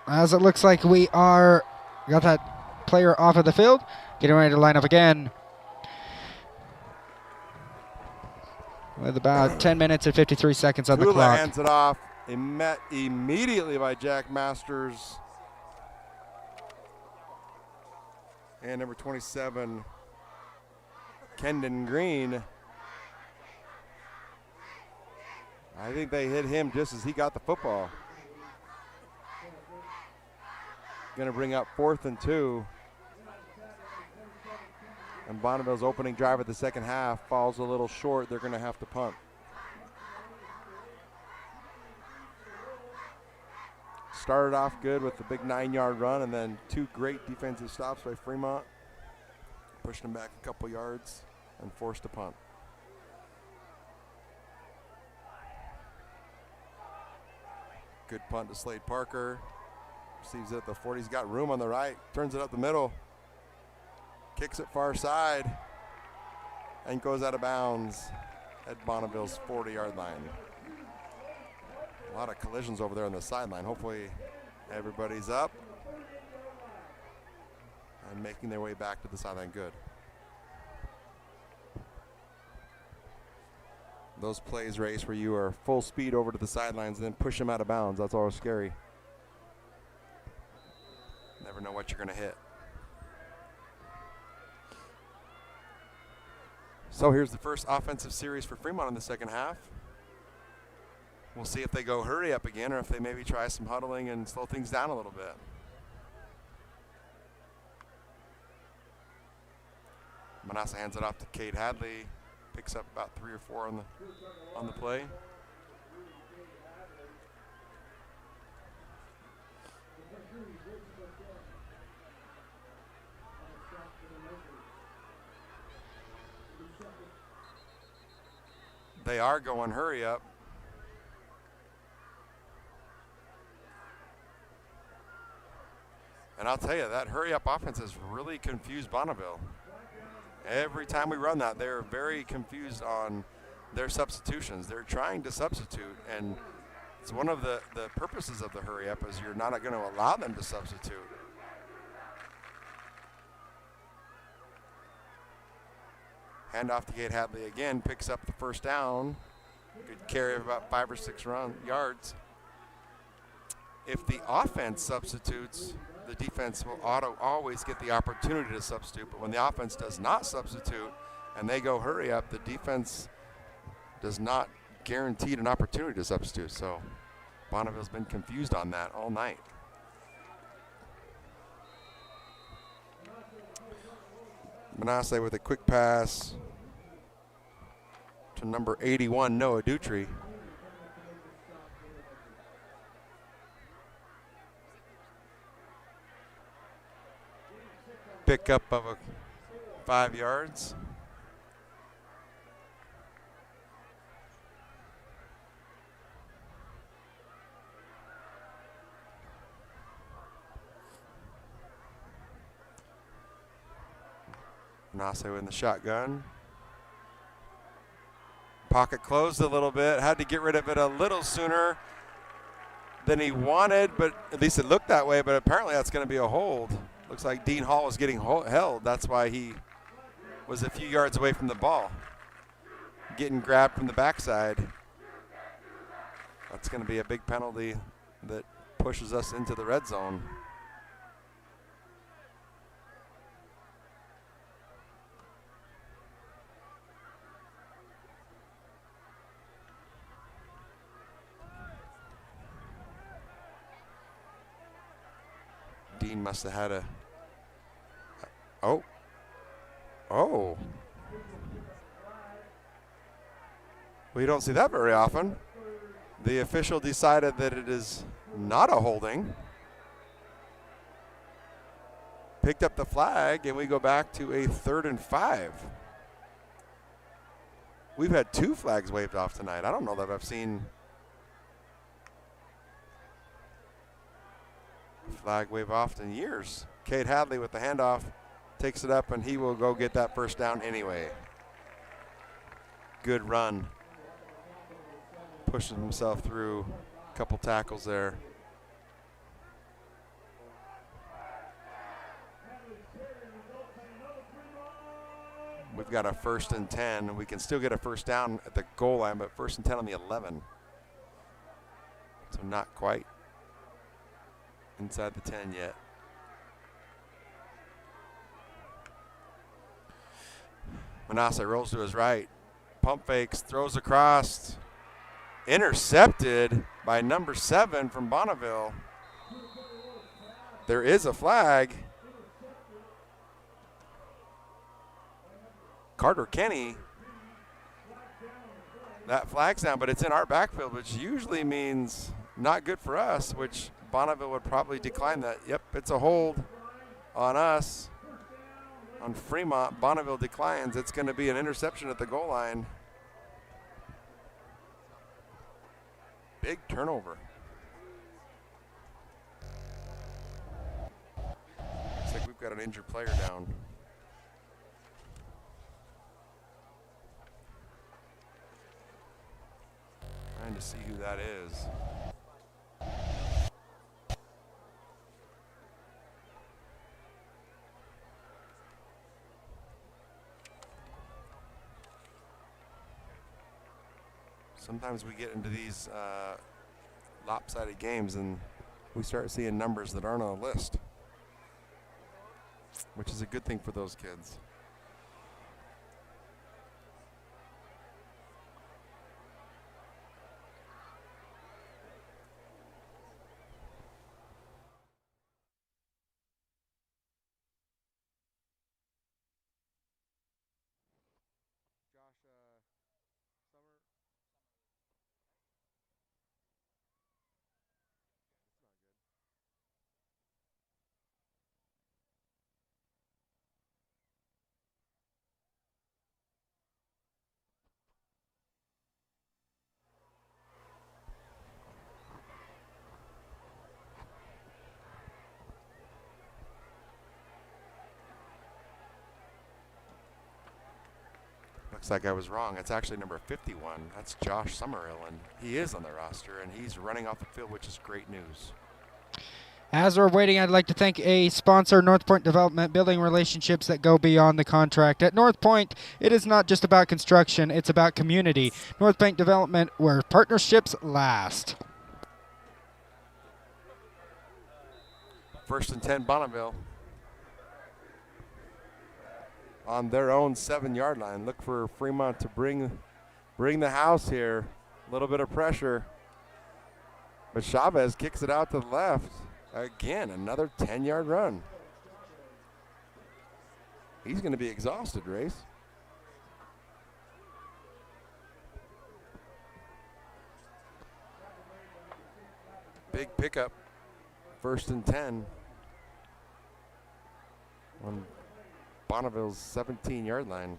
As it looks like we got that player off of the field, getting ready to line up again. With about 10 minutes and 53 seconds on the
Tula
clock.
hands it off. Met immediately by Jack Masters. And number 27, Kendon Green. I think they hit him just as he got the football. Going to bring up 4th and 2. And Bonneville's opening drive of the second half falls a little short. They're going to have to punt. Started off good with the big 9-yard run and then 2 great defensive stops by Fremont. Pushed them back a couple yards and forced a punt. Good punt to Slade Parker. Receives it at the 40. He's got room on the right. Turns it up the middle. Kicks it far side. And goes out of bounds at Bonneville's 40-yard line. A lot of collisions over there on the sideline. Hopefully everybody's up and making their way back to the sideline good. Those plays, Race, where you are full speed over to the sidelines and then push them out of bounds, that's always scary. Never know what you're going to hit. So here's the first offensive series for Fremont in the second half. We'll see if they go hurry up again or if they maybe try some huddling and slow things down a little bit. Manassa hands it off to Cade Hadley. Picks up about 3 or 4 on the play. They are going hurry up. And I'll tell you, that hurry up offense has really confused Bonneville. Every time we run that, they're very confused on their substitutions. They're trying to substitute, and it's one of the purposes of the hurry up is you're not going to allow them to substitute. Hand off to Cade Hadley again, picks up the first down. Good carry of about 5 or 6 yards. If the offense substitutes, the defense will always get the opportunity to substitute. But when the offense does not substitute and they go hurry up, the defense does not guarantee an opportunity to substitute. So Bonneville's been confused on that all night. Manasseh with a quick pass to number 81, Noah Dutry. Pickup of 5 yards. Manasseh in the shotgun. Pocket closed a little bit. Had to get rid of it a little sooner than he wanted, but at least it looked that way, but apparently that's going to be a hold. Looks like Dean Hall was getting held. That's why he was a few yards away from the ball. Getting grabbed from the backside. That's going to be a big penalty that pushes us into the red zone. Dean must have had a Oh. Well, you don't see that very often. The official decided that it is not a holding. Picked up the flag, and we go back to a 3rd and 5. We've had 2 flags waved off tonight. I don't know that I've seen a flag wave off in years. Cade Hadley with the handoff. Takes it up, and he will go get that first down anyway. Good run. Pushing himself through a couple tackles there. We've got a 1st and 10. We can still get a first down at the goal line, but 1st and 10 on the 11. So not quite inside the 10 yet. Manasseh rolls to his right, pump fakes, throws across, intercepted by number 7 from Bonneville. There is a flag. Carter Kenny, that flag's down, but it's in our backfield, which usually means not good for us, which Bonneville would probably decline that. Yep, it's a hold on us. On Fremont, Bonneville declines. It's going to be an interception at the goal line. Big turnover. Looks like we've got an injured player down. Trying to see who that is. Sometimes we get into these lopsided games and we start seeing numbers that aren't on a list, which is a good thing for those kids. Looks like I was wrong. It's actually number 51. That's Josh Summerill, and he is on the roster, and he's running off the field, which is great news.
As we're waiting, I'd like to thank a sponsor, North Point Development, building relationships that go beyond the contract. At North Point, it is not just about construction, it's about community. North Point Development, where partnerships last.
1st and 10, Bonneville. On their own 7-yard line. Look for Fremont to bring the house here. A little bit of pressure. But Chavez kicks it out to the left. Again, another 10-yard run. He's going to be exhausted, Race. Big pickup. 1st and 10. On Bonneville's 17-yard line.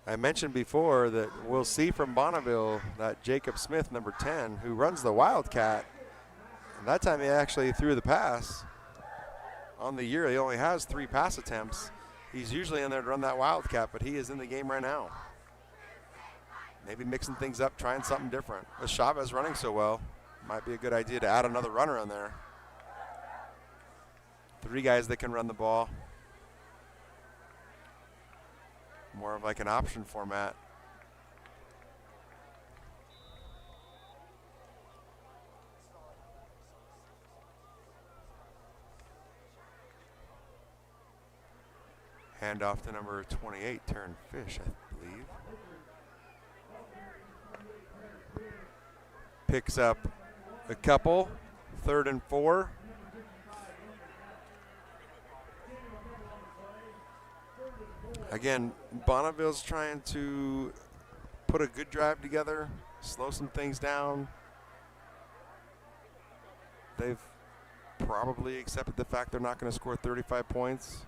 I mentioned before that we'll see from Bonneville that Jacob Smith, number 10, who runs the Wildcat. And that time he actually threw the pass. On the year, he only has 3 pass attempts. He's usually in there to run that Wildcat, but he is in the game right now. Maybe mixing things up, trying something different. With Chavez running so well, might be a good idea to add another runner in there. 3 guys that can run the ball. More of like an option format. Handoff to number 28, Taryn Fish, I believe. Picks up a couple, 3rd and 4. Again, Bonneville's trying to put a good drive together, slow some things down. They've probably accepted the fact they're not going to score 35 points.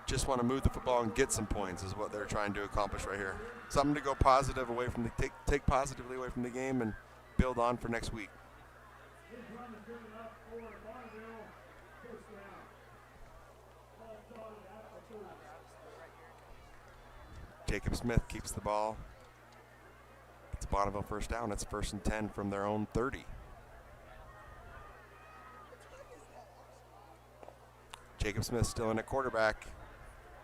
Just want to move the football and get some points is what they're trying to accomplish right here. Something to go positive away from the take positively away from the game and build on for next week. Jacob Smith keeps the ball. It's Bonneville 1st down. It's 1st and 10 from their own 30. Jacob Smith still in at quarterback.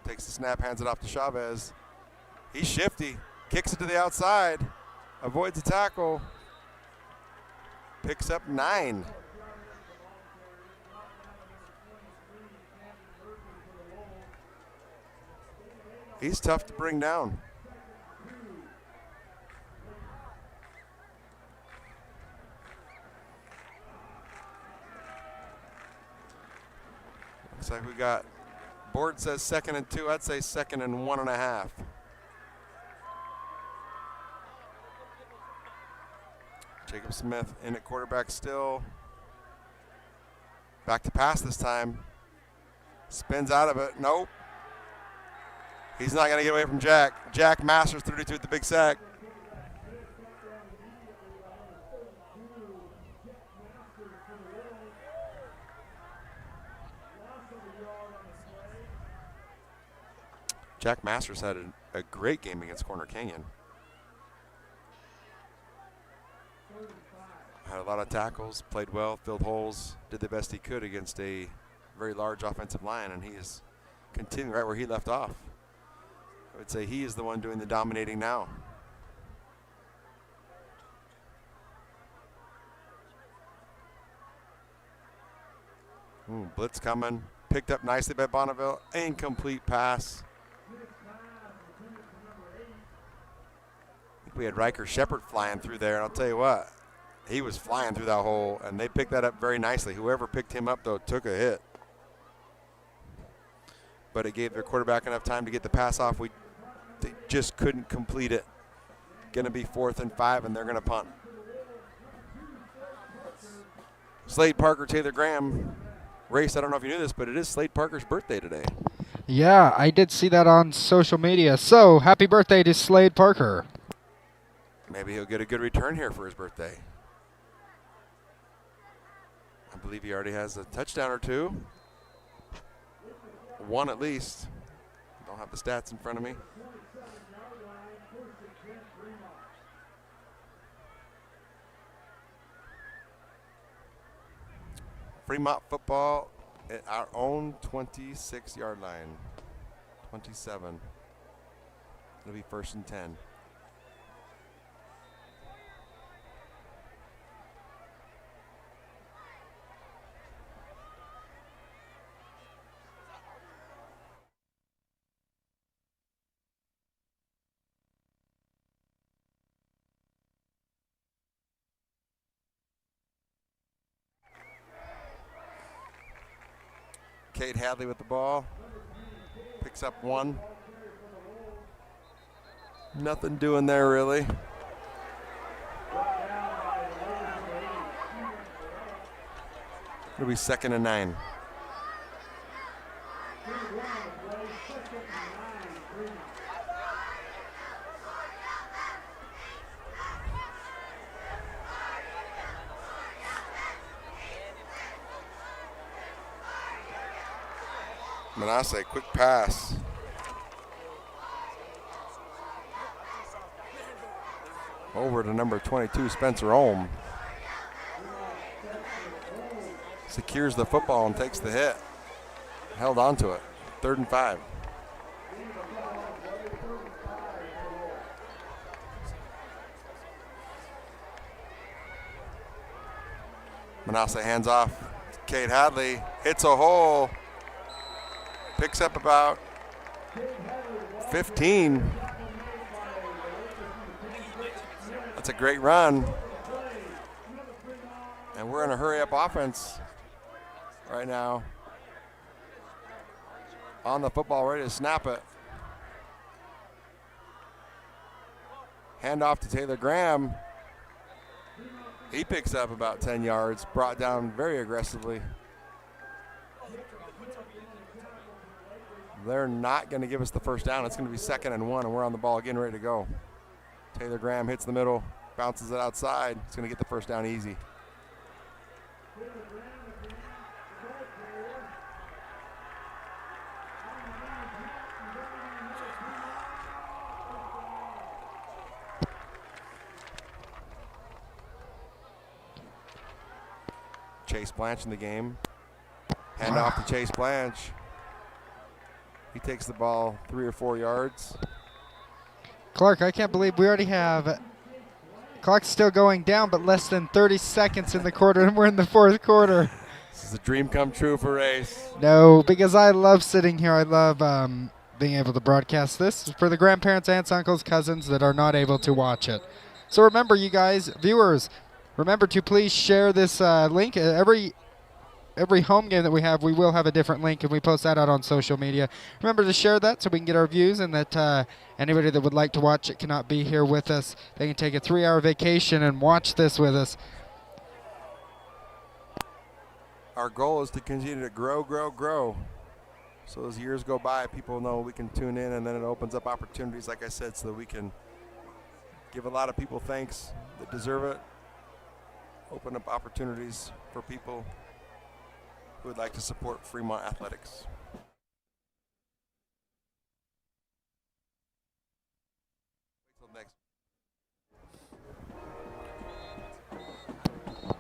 Takes the snap, hands it off to Chavez. He's shifty. Kicks it to the outside. Avoids a tackle. Picks up 9. He's tough to bring down. Looks like we got, board says 2nd and 2. I'd say 2nd and 1.5. Jacob Smith in at quarterback still. Back to pass this time. Spins out of it. Nope. He's not going to get away from Jack. Jack Masters 32 at the big sack. Jack Masters had a great game against Corner Canyon. Had a lot of tackles, played well, filled holes, did the best he could against a very large offensive line, and he is continuing right where he left off. I would say he is the one doing the dominating now. Blitz coming. Picked up nicely by Bonneville. Incomplete pass. I think we had Riker Shepard flying through there, and I'll tell you what, he was flying through that hole, and they picked that up very nicely. Whoever picked him up, though, took a hit. But it gave their quarterback enough time to get the pass off. They just couldn't complete it. Going to be 4th and 5, and they're going to punt. Slade Parker, Taylor Graham. Race, I don't know if you knew this, but it is Slade Parker's birthday today.
Yeah, I did see that on social media. So, happy birthday to Slade Parker.
Maybe he'll get a good return here for his birthday. I believe he already has a touchdown or two. One at least. Don't have the stats in front of me. Fremont football at our own 26-yard line. 27. It'll be 1st and 10. Cade Hadley with the ball. Picks up 1. Nothing doing there, really. It'll be 2nd and 9. Manasseh, quick pass. Over to number 22, Spencer Ohm. Secures the football and takes the hit. Held on to it. 3rd and 5. Manasseh hands off. Cade Hadley hits a hole. Picks up about 15. That's a great run. And we're in a hurry-up offense right now. On the football, ready to snap it. Hand off to Taylor Graham. He picks up about 10 yards, brought down very aggressively. They're not going to give us the first down. It's going to be 2nd and 1, and we're on the ball again, ready to go. Taylor Graham hits the middle, bounces it outside. It's going to get the first down easy. Chase Blanche in the game. Hand off to Chase Blanche. He takes the ball 3 or 4 yards.
Clark, I can't believe we already have clock's still going down, but less than 30 seconds in the quarter, and we're in the 4th quarter.
This is a dream come true for Race.
No, because I love sitting here. I love being able to broadcast this for the grandparents, aunts, uncles, cousins that are not able to watch it. So remember, you guys, viewers, remember to please share this link. Every home game that we have, we will have a different link, and we post that out on social media. Remember to share that so we can get our views, and that anybody that would like to watch it cannot be here with us. They can take a 3-hour vacation and watch this with us.
Our goal is to continue to grow. So as years go by, people know we can tune in, and then it opens up opportunities, like I said, so that we can give a lot of people thanks that deserve it. Open up opportunities for people who would like to support Fremont athletics.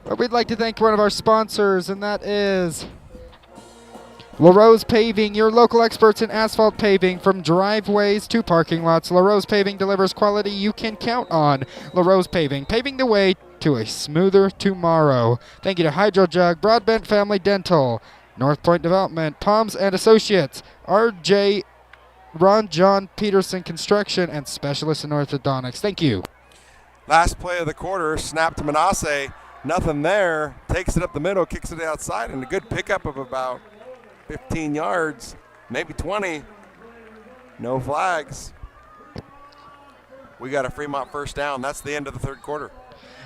But we'd like to thank one of our sponsors, and that is LaRose Paving, your local experts in asphalt paving from driveways to parking lots. LaRose Paving delivers quality you can count on. LaRose Paving, paving the way to a smoother tomorrow. Thank you to Hydro Jug, Broadbent Family Dental, North Point Development, Palms and Associates, RJ Ron John Peterson Construction, and Specialists in Orthodontics. Thank you.
Last play of the quarter, snap to Manasseh. Nothing there. Takes it up the middle, kicks it outside, and a good pickup of about 15 yards, maybe 20. No flags. We got a Fremont first down. That's the end of the third quarter.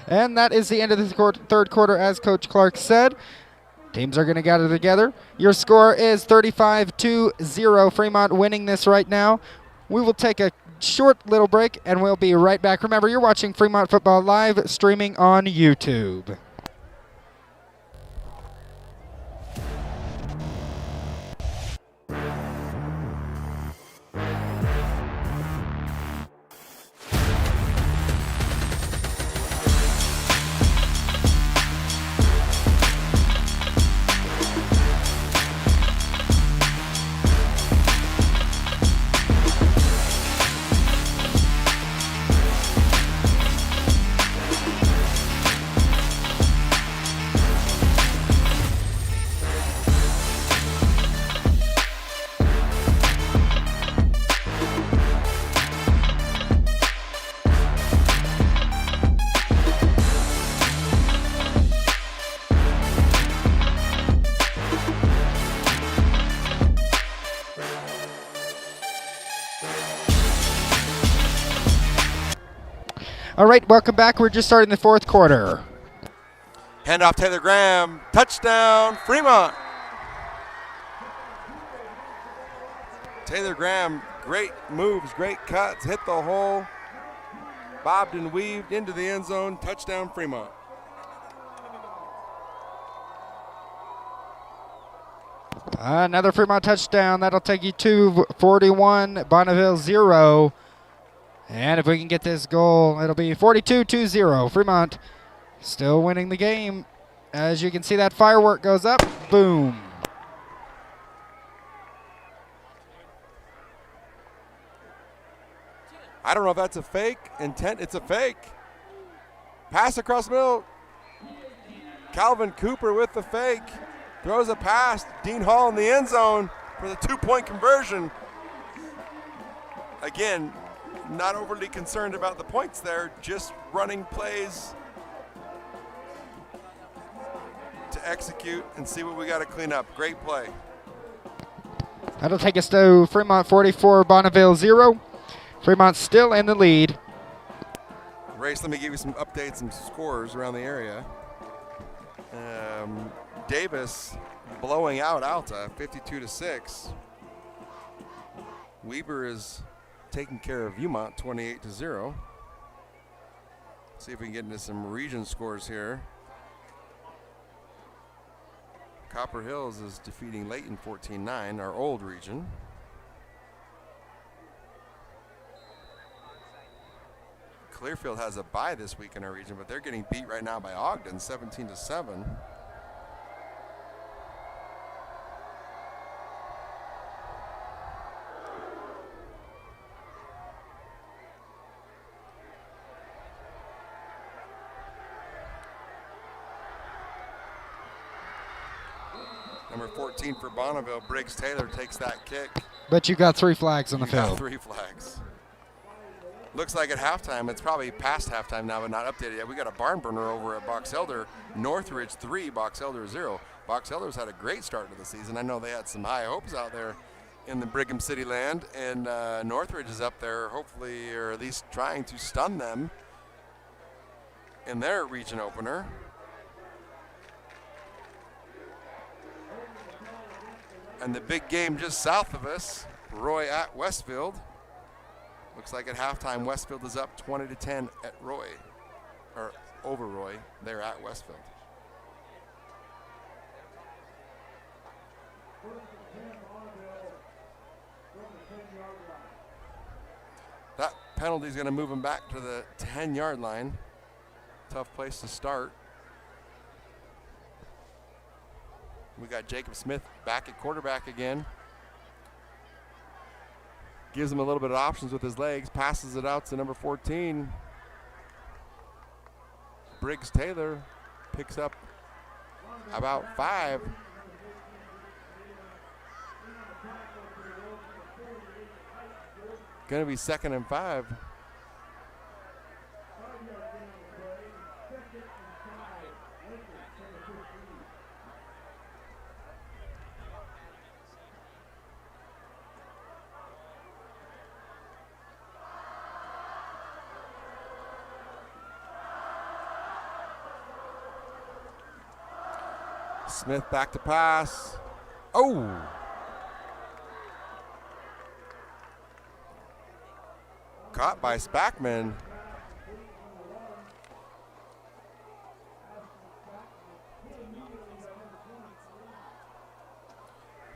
And that is the end of the third quarter, as Coach Clark said. Teams are going to gather together. Your score is 35-0. Fremont winning this right now. We will take a short little break, and we'll be right back. Remember, you're watching Fremont Football live streaming on YouTube. All right, welcome back. We're just starting the fourth quarter.
Handoff Taylor Graham. Touchdown, Fremont. Taylor Graham, great moves, great cuts, hit the hole, bobbed and weaved into the end zone. Touchdown, Fremont.
Another Fremont touchdown. That'll take you to 41, Bonneville 0. And if we can get this goal, it'll be 42-0. Fremont still winning the game. As you can see, that firework goes up. Boom.
I don't know if that's a fake intent. It's a fake. Pass across the middle. Calvin Cooper with the fake. Throws a pass. Dean Hall in the end zone for the 2-point conversion. Again, not overly concerned about the points there, just running plays to execute and see what we got to clean up. Great play.
That'll take us to Fremont 44, Bonneville 0. Fremont still in the lead.
Race, let me give you some updates and scores around the area. Davis blowing out Alta, 52-6. Weber is taking care of Viewmont, 28-0. See if we can get into some region scores here. Copper Hills is defeating Layton 14-9, our old region. Clearfield has a bye this week in our region, but they're getting beat right now by Ogden, 17-7. Number 14 for Bonneville, Briggs Taylor takes that kick.
But you got 3 flags on the field.
3 flags. Looks like at halftime, it's probably past halftime now, but not updated yet. We got a barn burner over at Box Elder. Northridge 3, Box Elder 0. Box Elder's had a great start to the season. I know they had some high hopes out there in the Brigham City land, and Northridge is up there hopefully, or at least trying to stun them in their region opener. And the big game just south of us, Roy at Westfield. Looks like at halftime, Westfield is up 20-10 at Roy, or over Roy. They're at Westfield. That penalty is going to move them back to the 10-yard line. Tough place to start. We got Jacob Smith back at quarterback again. Gives him a little bit of options with his legs. Passes it out to number 14. Briggs Taylor picks up about 5. Going to be 2nd and 5. Smith back to pass. Oh! Caught by Spackman.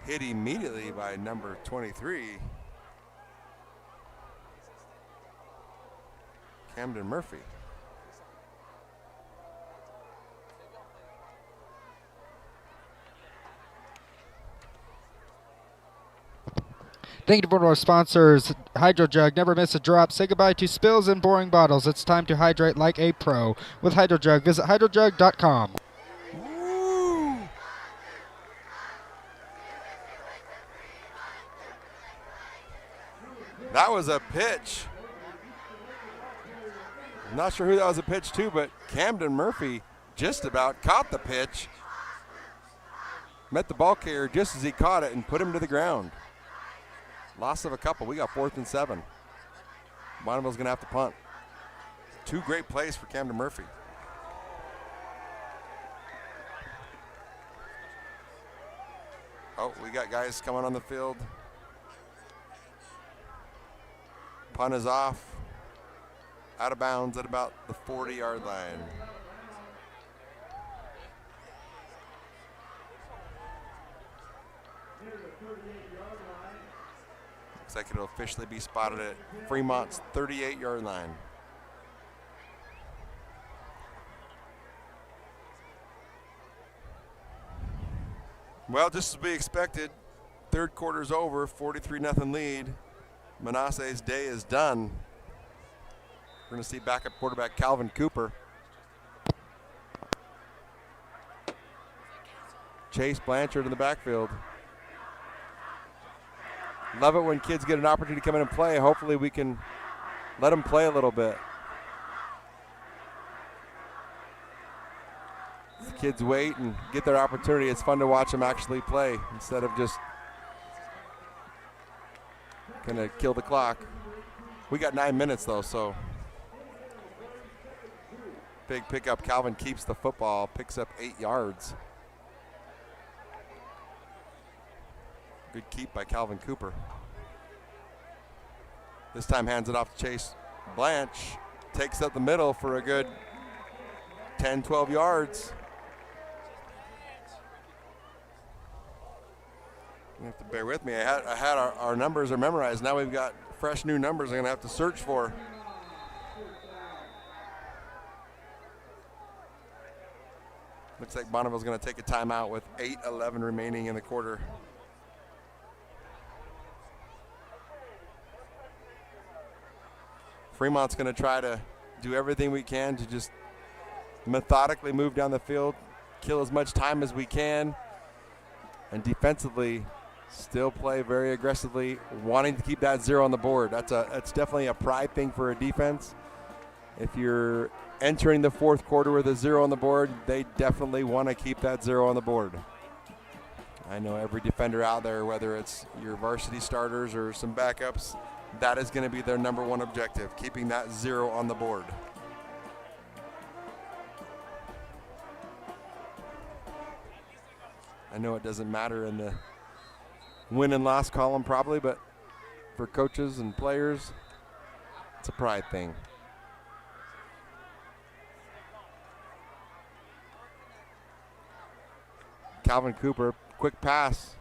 Hit immediately by number 23, Camden Murphy.
Thank you to our sponsors, Hydro Jug. Never miss a drop. Say goodbye to spills and boring bottles. It's time to hydrate like a pro with Hydro Jug. Visit hydrojug.com.
That was a pitch. I'm not sure who that was a pitch to, but Camden Murphy just about caught the pitch. Met the ball carrier just as he caught it and put him to the ground. Loss of a couple. We got 4th and 7. Bonneville's going to have to punt. 2 great plays for Camden Murphy. Oh, we got guys coming on the field. Punt is off. Out of bounds at about the 40-yard line. Looks like it'll officially be spotted at Fremont's 38-yard line. Well, just as we expected, third quarter's over, 43-0 lead. Manasse's day is done. We're going to see backup quarterback Calvin Cooper. Chase Blanchard in the backfield. Love it when kids get an opportunity to come in and play. Hopefully we can let them play a little bit. The kids wait and get their opportunity. It's fun to watch them actually play instead of just kind of kill the clock. We got 9 minutes though, so big pickup. Calvin keeps the football, picks up 8 yards. Good keep by Calvin Cooper. This time hands it off to Chase Blanche. Takes up the middle for a good 10, 12 yards. You have to bear with me. I had our numbers are memorized. Now we've got fresh new numbers I'm going to have to search for. Looks like Bonneville's going to take a timeout with 8:11 remaining in the quarter. Fremont's going to try to do everything we can to just methodically move down the field, kill as much time as we can, and defensively still play very aggressively, wanting to keep that 0 on the board. That's definitely a pride thing for a defense. If you're entering the fourth quarter with a 0 on the board, they definitely want to keep that 0 on the board. I know every defender out there, whether it's your varsity starters or some backups, that is going to be their number one objective, keeping that 0 on the board. I know it doesn't matter in the win and loss column probably, but for coaches and players, it's a pride thing. Calvin Cooper, quick pass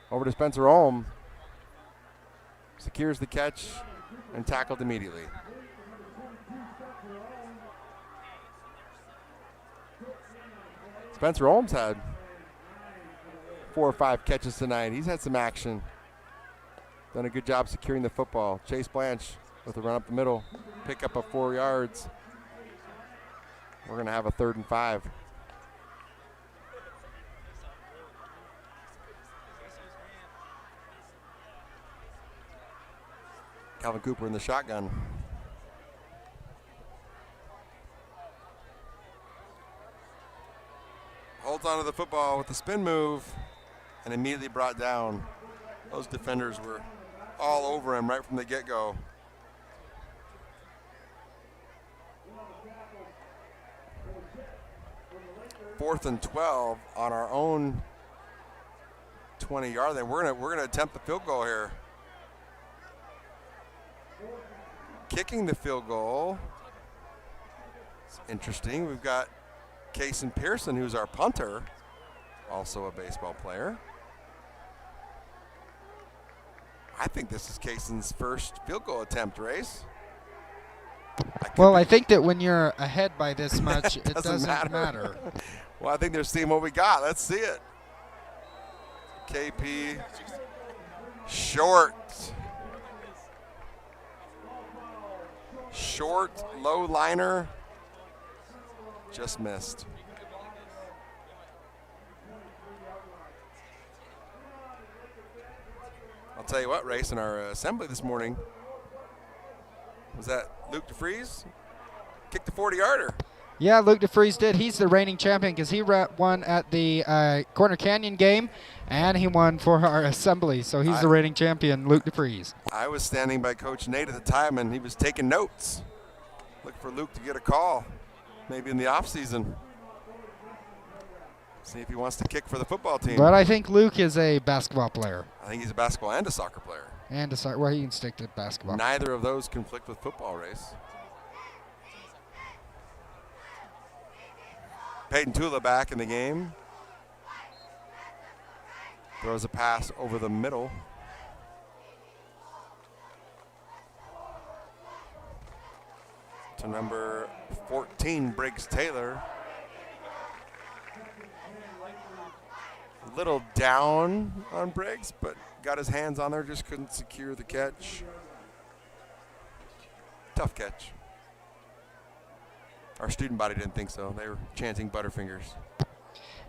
over to Spencer Ohm. Secures the catch and tackled immediately. Spencer Ohms had 4 or 5 catches tonight. He's had some action. Done a good job securing the football. Chase Blanche with a run up the middle. Pick up of 4 yards. We're going to have a 3rd and 5. Calvin Cooper in the shotgun. Holds onto the football with the spin move and immediately brought down. Those defenders were all over him right from the get-go. 4th and 12 on our own 20-yard line. We're gonna attempt the field goal here. Kicking the field goal. It's interesting. We've got Kason Pearson, who's our punter, also a baseball player. I think this is Kason's first field goal attempt, Race.
Well, I think that when you're ahead by this much, it doesn't matter.
Well, I think they're seeing what we got. Let's see it. KP short. Short, low liner. Just missed. I'll tell you what, Race, in our assembly this morning, was that Luke DeFries kicked the 40-yarder.
Yeah, Luke DeFries did. He's the reigning champion because he won at the Corner Canyon game, and he won for our assembly. So he's the reigning champion, Luke DeFries.
I was standing by Coach Nate at the time, and he was taking notes. Look for Luke to get a call, maybe in the offseason. See if he wants to kick for the football team.
But I think Luke is a basketball player.
I think he's a basketball and a soccer player.
Well, he can stick to basketball.
Neither of those conflict with football, Race. Peyton Tula back in the game. Throws a pass over the middle. To number 14, Briggs Taylor. A little down on Briggs, but got his hands on there, just couldn't secure the catch. Tough catch. Our student body didn't think so. They were chanting Butterfingers.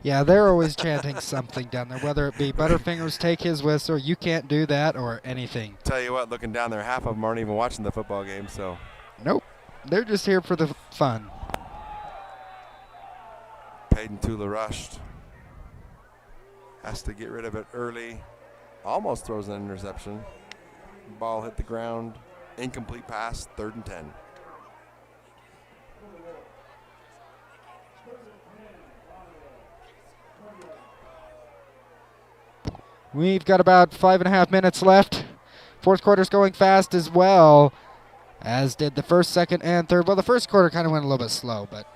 Yeah, they're always chanting something down there, whether it be Butterfingers, take his whistle, you can't do that, or anything.
Tell you what, looking down there, half of them aren't even watching the football game, so.
Nope. They're just here for the fun.
Peyton Tula rushed. Has to get rid of it early. Almost throws an interception. Ball hit the ground. Incomplete pass, 3rd and 10.
We've got about 5.5 minutes left. Fourth quarter's going fast as well, as did the first, second, and third. Well, the first quarter kind of went a little bit slow, but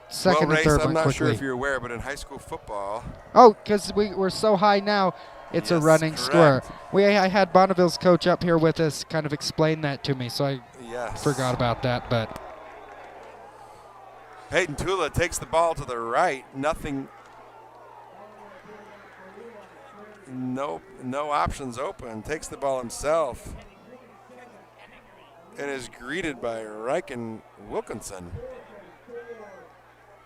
second and third went quickly.
I'm not sure if you're aware, but in high school football.
Oh, because we're so high now, it's a running score. I had Bonneville's coach up here with us kind of explain that to me, so I forgot about that. But
Peyton Tula takes the ball to the right. No options open. Takes the ball himself and is greeted by Riken Wilkinson.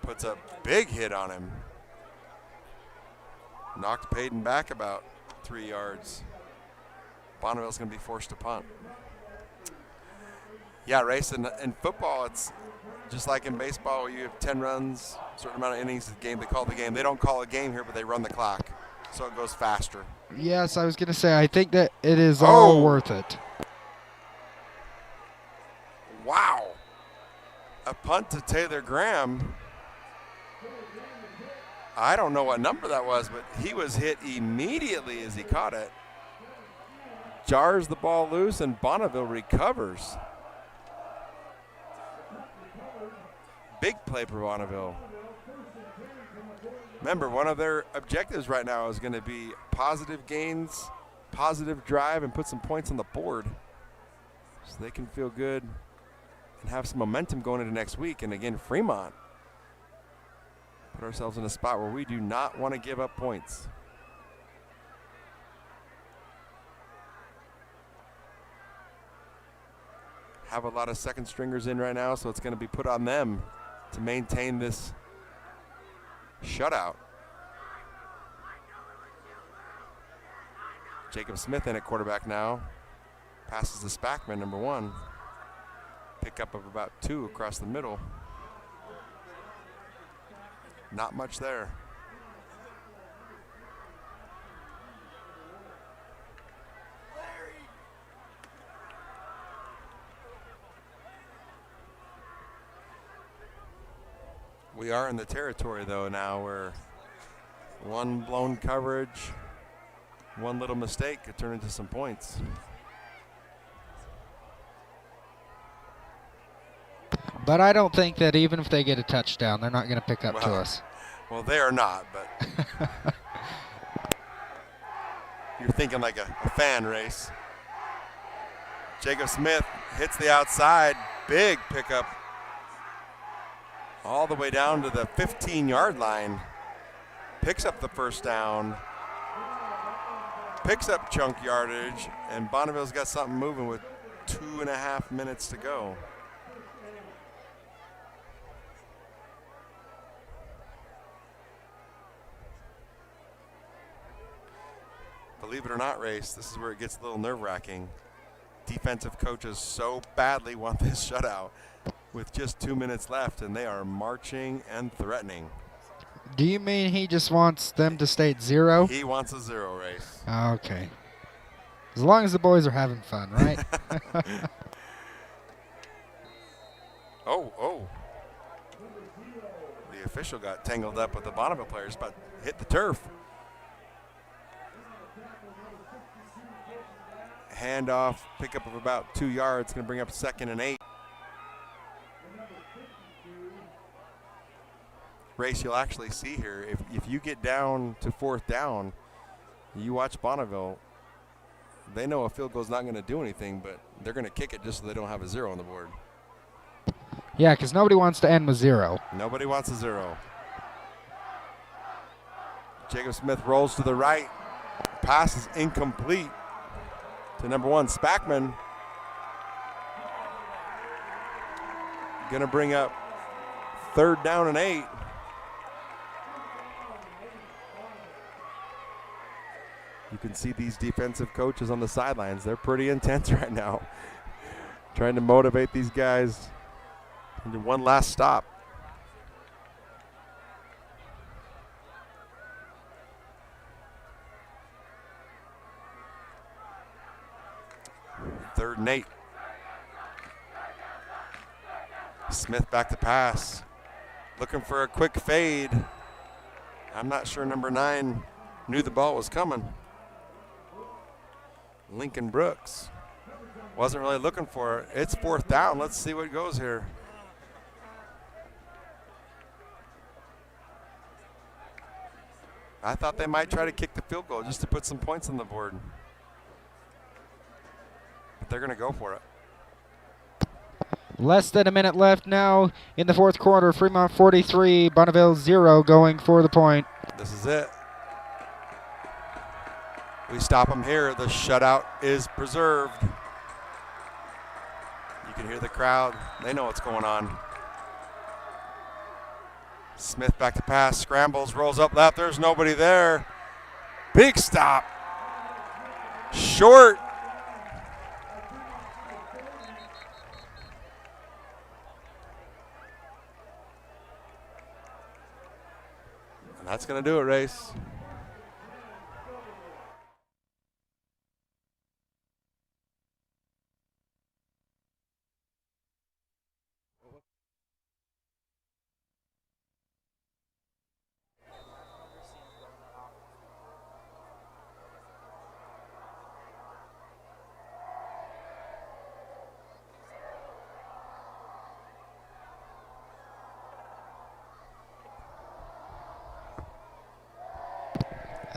Puts a big hit on him. Knocked Peyton back about 3 yards. Bonneville's going to be forced to punt. Yeah, Race, in football, it's just like in baseball where you have 10 runs, a certain amount of innings, the game, they call the game. They don't call a game here, but they run the clock, so it goes faster.
Yes, I was going to say, I think that it is all worth it.
Wow. A punt to Taylor Graham. I don't know what number that was, but he was hit immediately as he caught it. Jars the ball loose, and Bonneville recovers. Big play for Bonneville. Remember, one of their objectives right now is going to be positive gains, positive drive, and put some points on the board so they can feel good and have some momentum going into next week. And again, Fremont, put ourselves in a spot where we do not want to give up points. Have a lot of second stringers in right now, so it's going to be put on them to maintain this shutout. Jacob Smith in at quarterback now. Passes to Spackman, number 1. Pickup of about 2 across the middle. Not much there. We are in the territory, though, now where one blown coverage, one little mistake could turn into some points.
But I don't think that even if they get a touchdown, they're not going to pick up to us.
Well, they are not, but you're thinking like a fan race. Jacob Smith hits the outside. Big pickup all the way down to the 15-yard line. Picks up the first down. Picks up chunk yardage. And Bonneville's got something moving with 2.5 minutes to go. Believe it or not, Race, this is where it gets a little nerve-wracking. Defensive coaches so badly want this shutout with just 2 minutes left, and they are marching and threatening.
Do you mean he just wants them to stay at 0?
He wants a 0, Race.
Okay. As long as the boys are having fun, right?
Oh. The official got tangled up with the Bonneville players, but hit the turf. Handoff, pickup of about 2 yards, going to bring up 2nd and 8. Race, you'll actually see here, if you get down to 4th down, you watch Bonneville, they know a field goal is not going to do anything, but they're going to kick it just so they don't have a 0 on the board.
Yeah, because nobody wants to end with 0.
Nobody wants a 0. Jacob Smith rolls to the right. Pass is incomplete to number 1, Spackman. Going to bring up 3rd down and 8. You can see these defensive coaches on the sidelines. They're pretty intense right now, trying to motivate these guys into one last stop. Third and 8. Smith back to pass. Looking for a quick fade. I'm not sure number 9 knew the ball was coming. Lincoln Brooks wasn't really looking for it. It's 4th down. Let's see what goes here. I thought they might try to kick the field goal just to put some points on the board. But they're going to go for it.
Less than a minute left now in the 4th quarter. Fremont 43, Bonneville 0, going for the point.
This is it. We stop them here. The shutout is preserved. You can hear the crowd. They know what's going on. Smith back to pass, scrambles, rolls up left. There's nobody there. Big stop. Short. And that's going to do it, Race.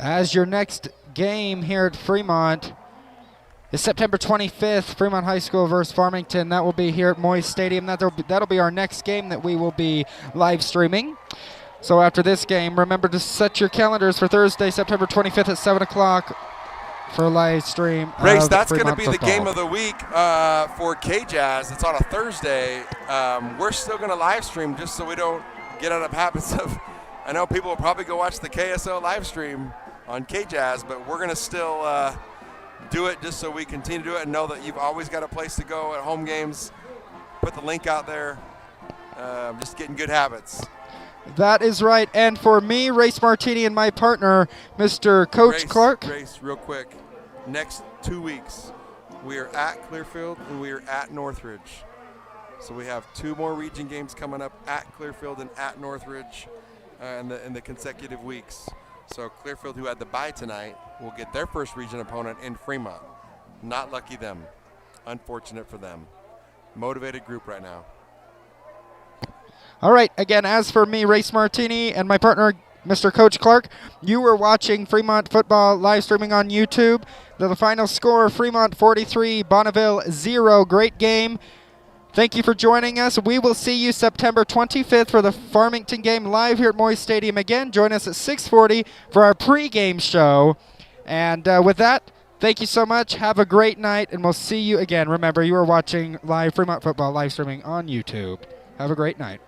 As your next game here at Fremont is September 25th, Fremont High School versus Farmington. That will be here at Moyes Stadium. That'll be our next game that we will be live streaming. So after this game, remember to set your calendars for Thursday, September 25th at 7 o'clock for a live stream.
Race, that's going to be
football.
the game of the week for K-Jazz. It's on a Thursday. We're still going to live stream just so we don't get out of habits of, I know people will probably go watch the KSO live stream on K-Jazz, but we're going to still do it just so we continue to do it and know that you've always got a place to go at home games. Put the link out there. Just getting good habits.
That is right. And for me, Race Martini, and my partner, Mr. Coach Clark.
Race, real quick. Next 2 weeks, we are at Clearfield and we are at Northridge. So we have 2 more region games coming up at Clearfield and at Northridge in the consecutive weeks. So Clearfield, who had the bye tonight, will get their first region opponent in Fremont. Not lucky them. Unfortunate for them. Motivated group right now.
All right, again, as for me, Race Martini, and my partner, Mr. Coach Clark, you were watching Fremont football live streaming on YouTube. The final score, Fremont 43, Bonneville 0. Great game. Thank you for joining us. We will see you September 25th for the Farmington game live here at Moy Stadium again. Join us at 6:40 for our pregame show. And with that, thank you so much. Have a great night, and we'll see you again. Remember, you are watching live Fremont football live streaming on YouTube. Have a great night.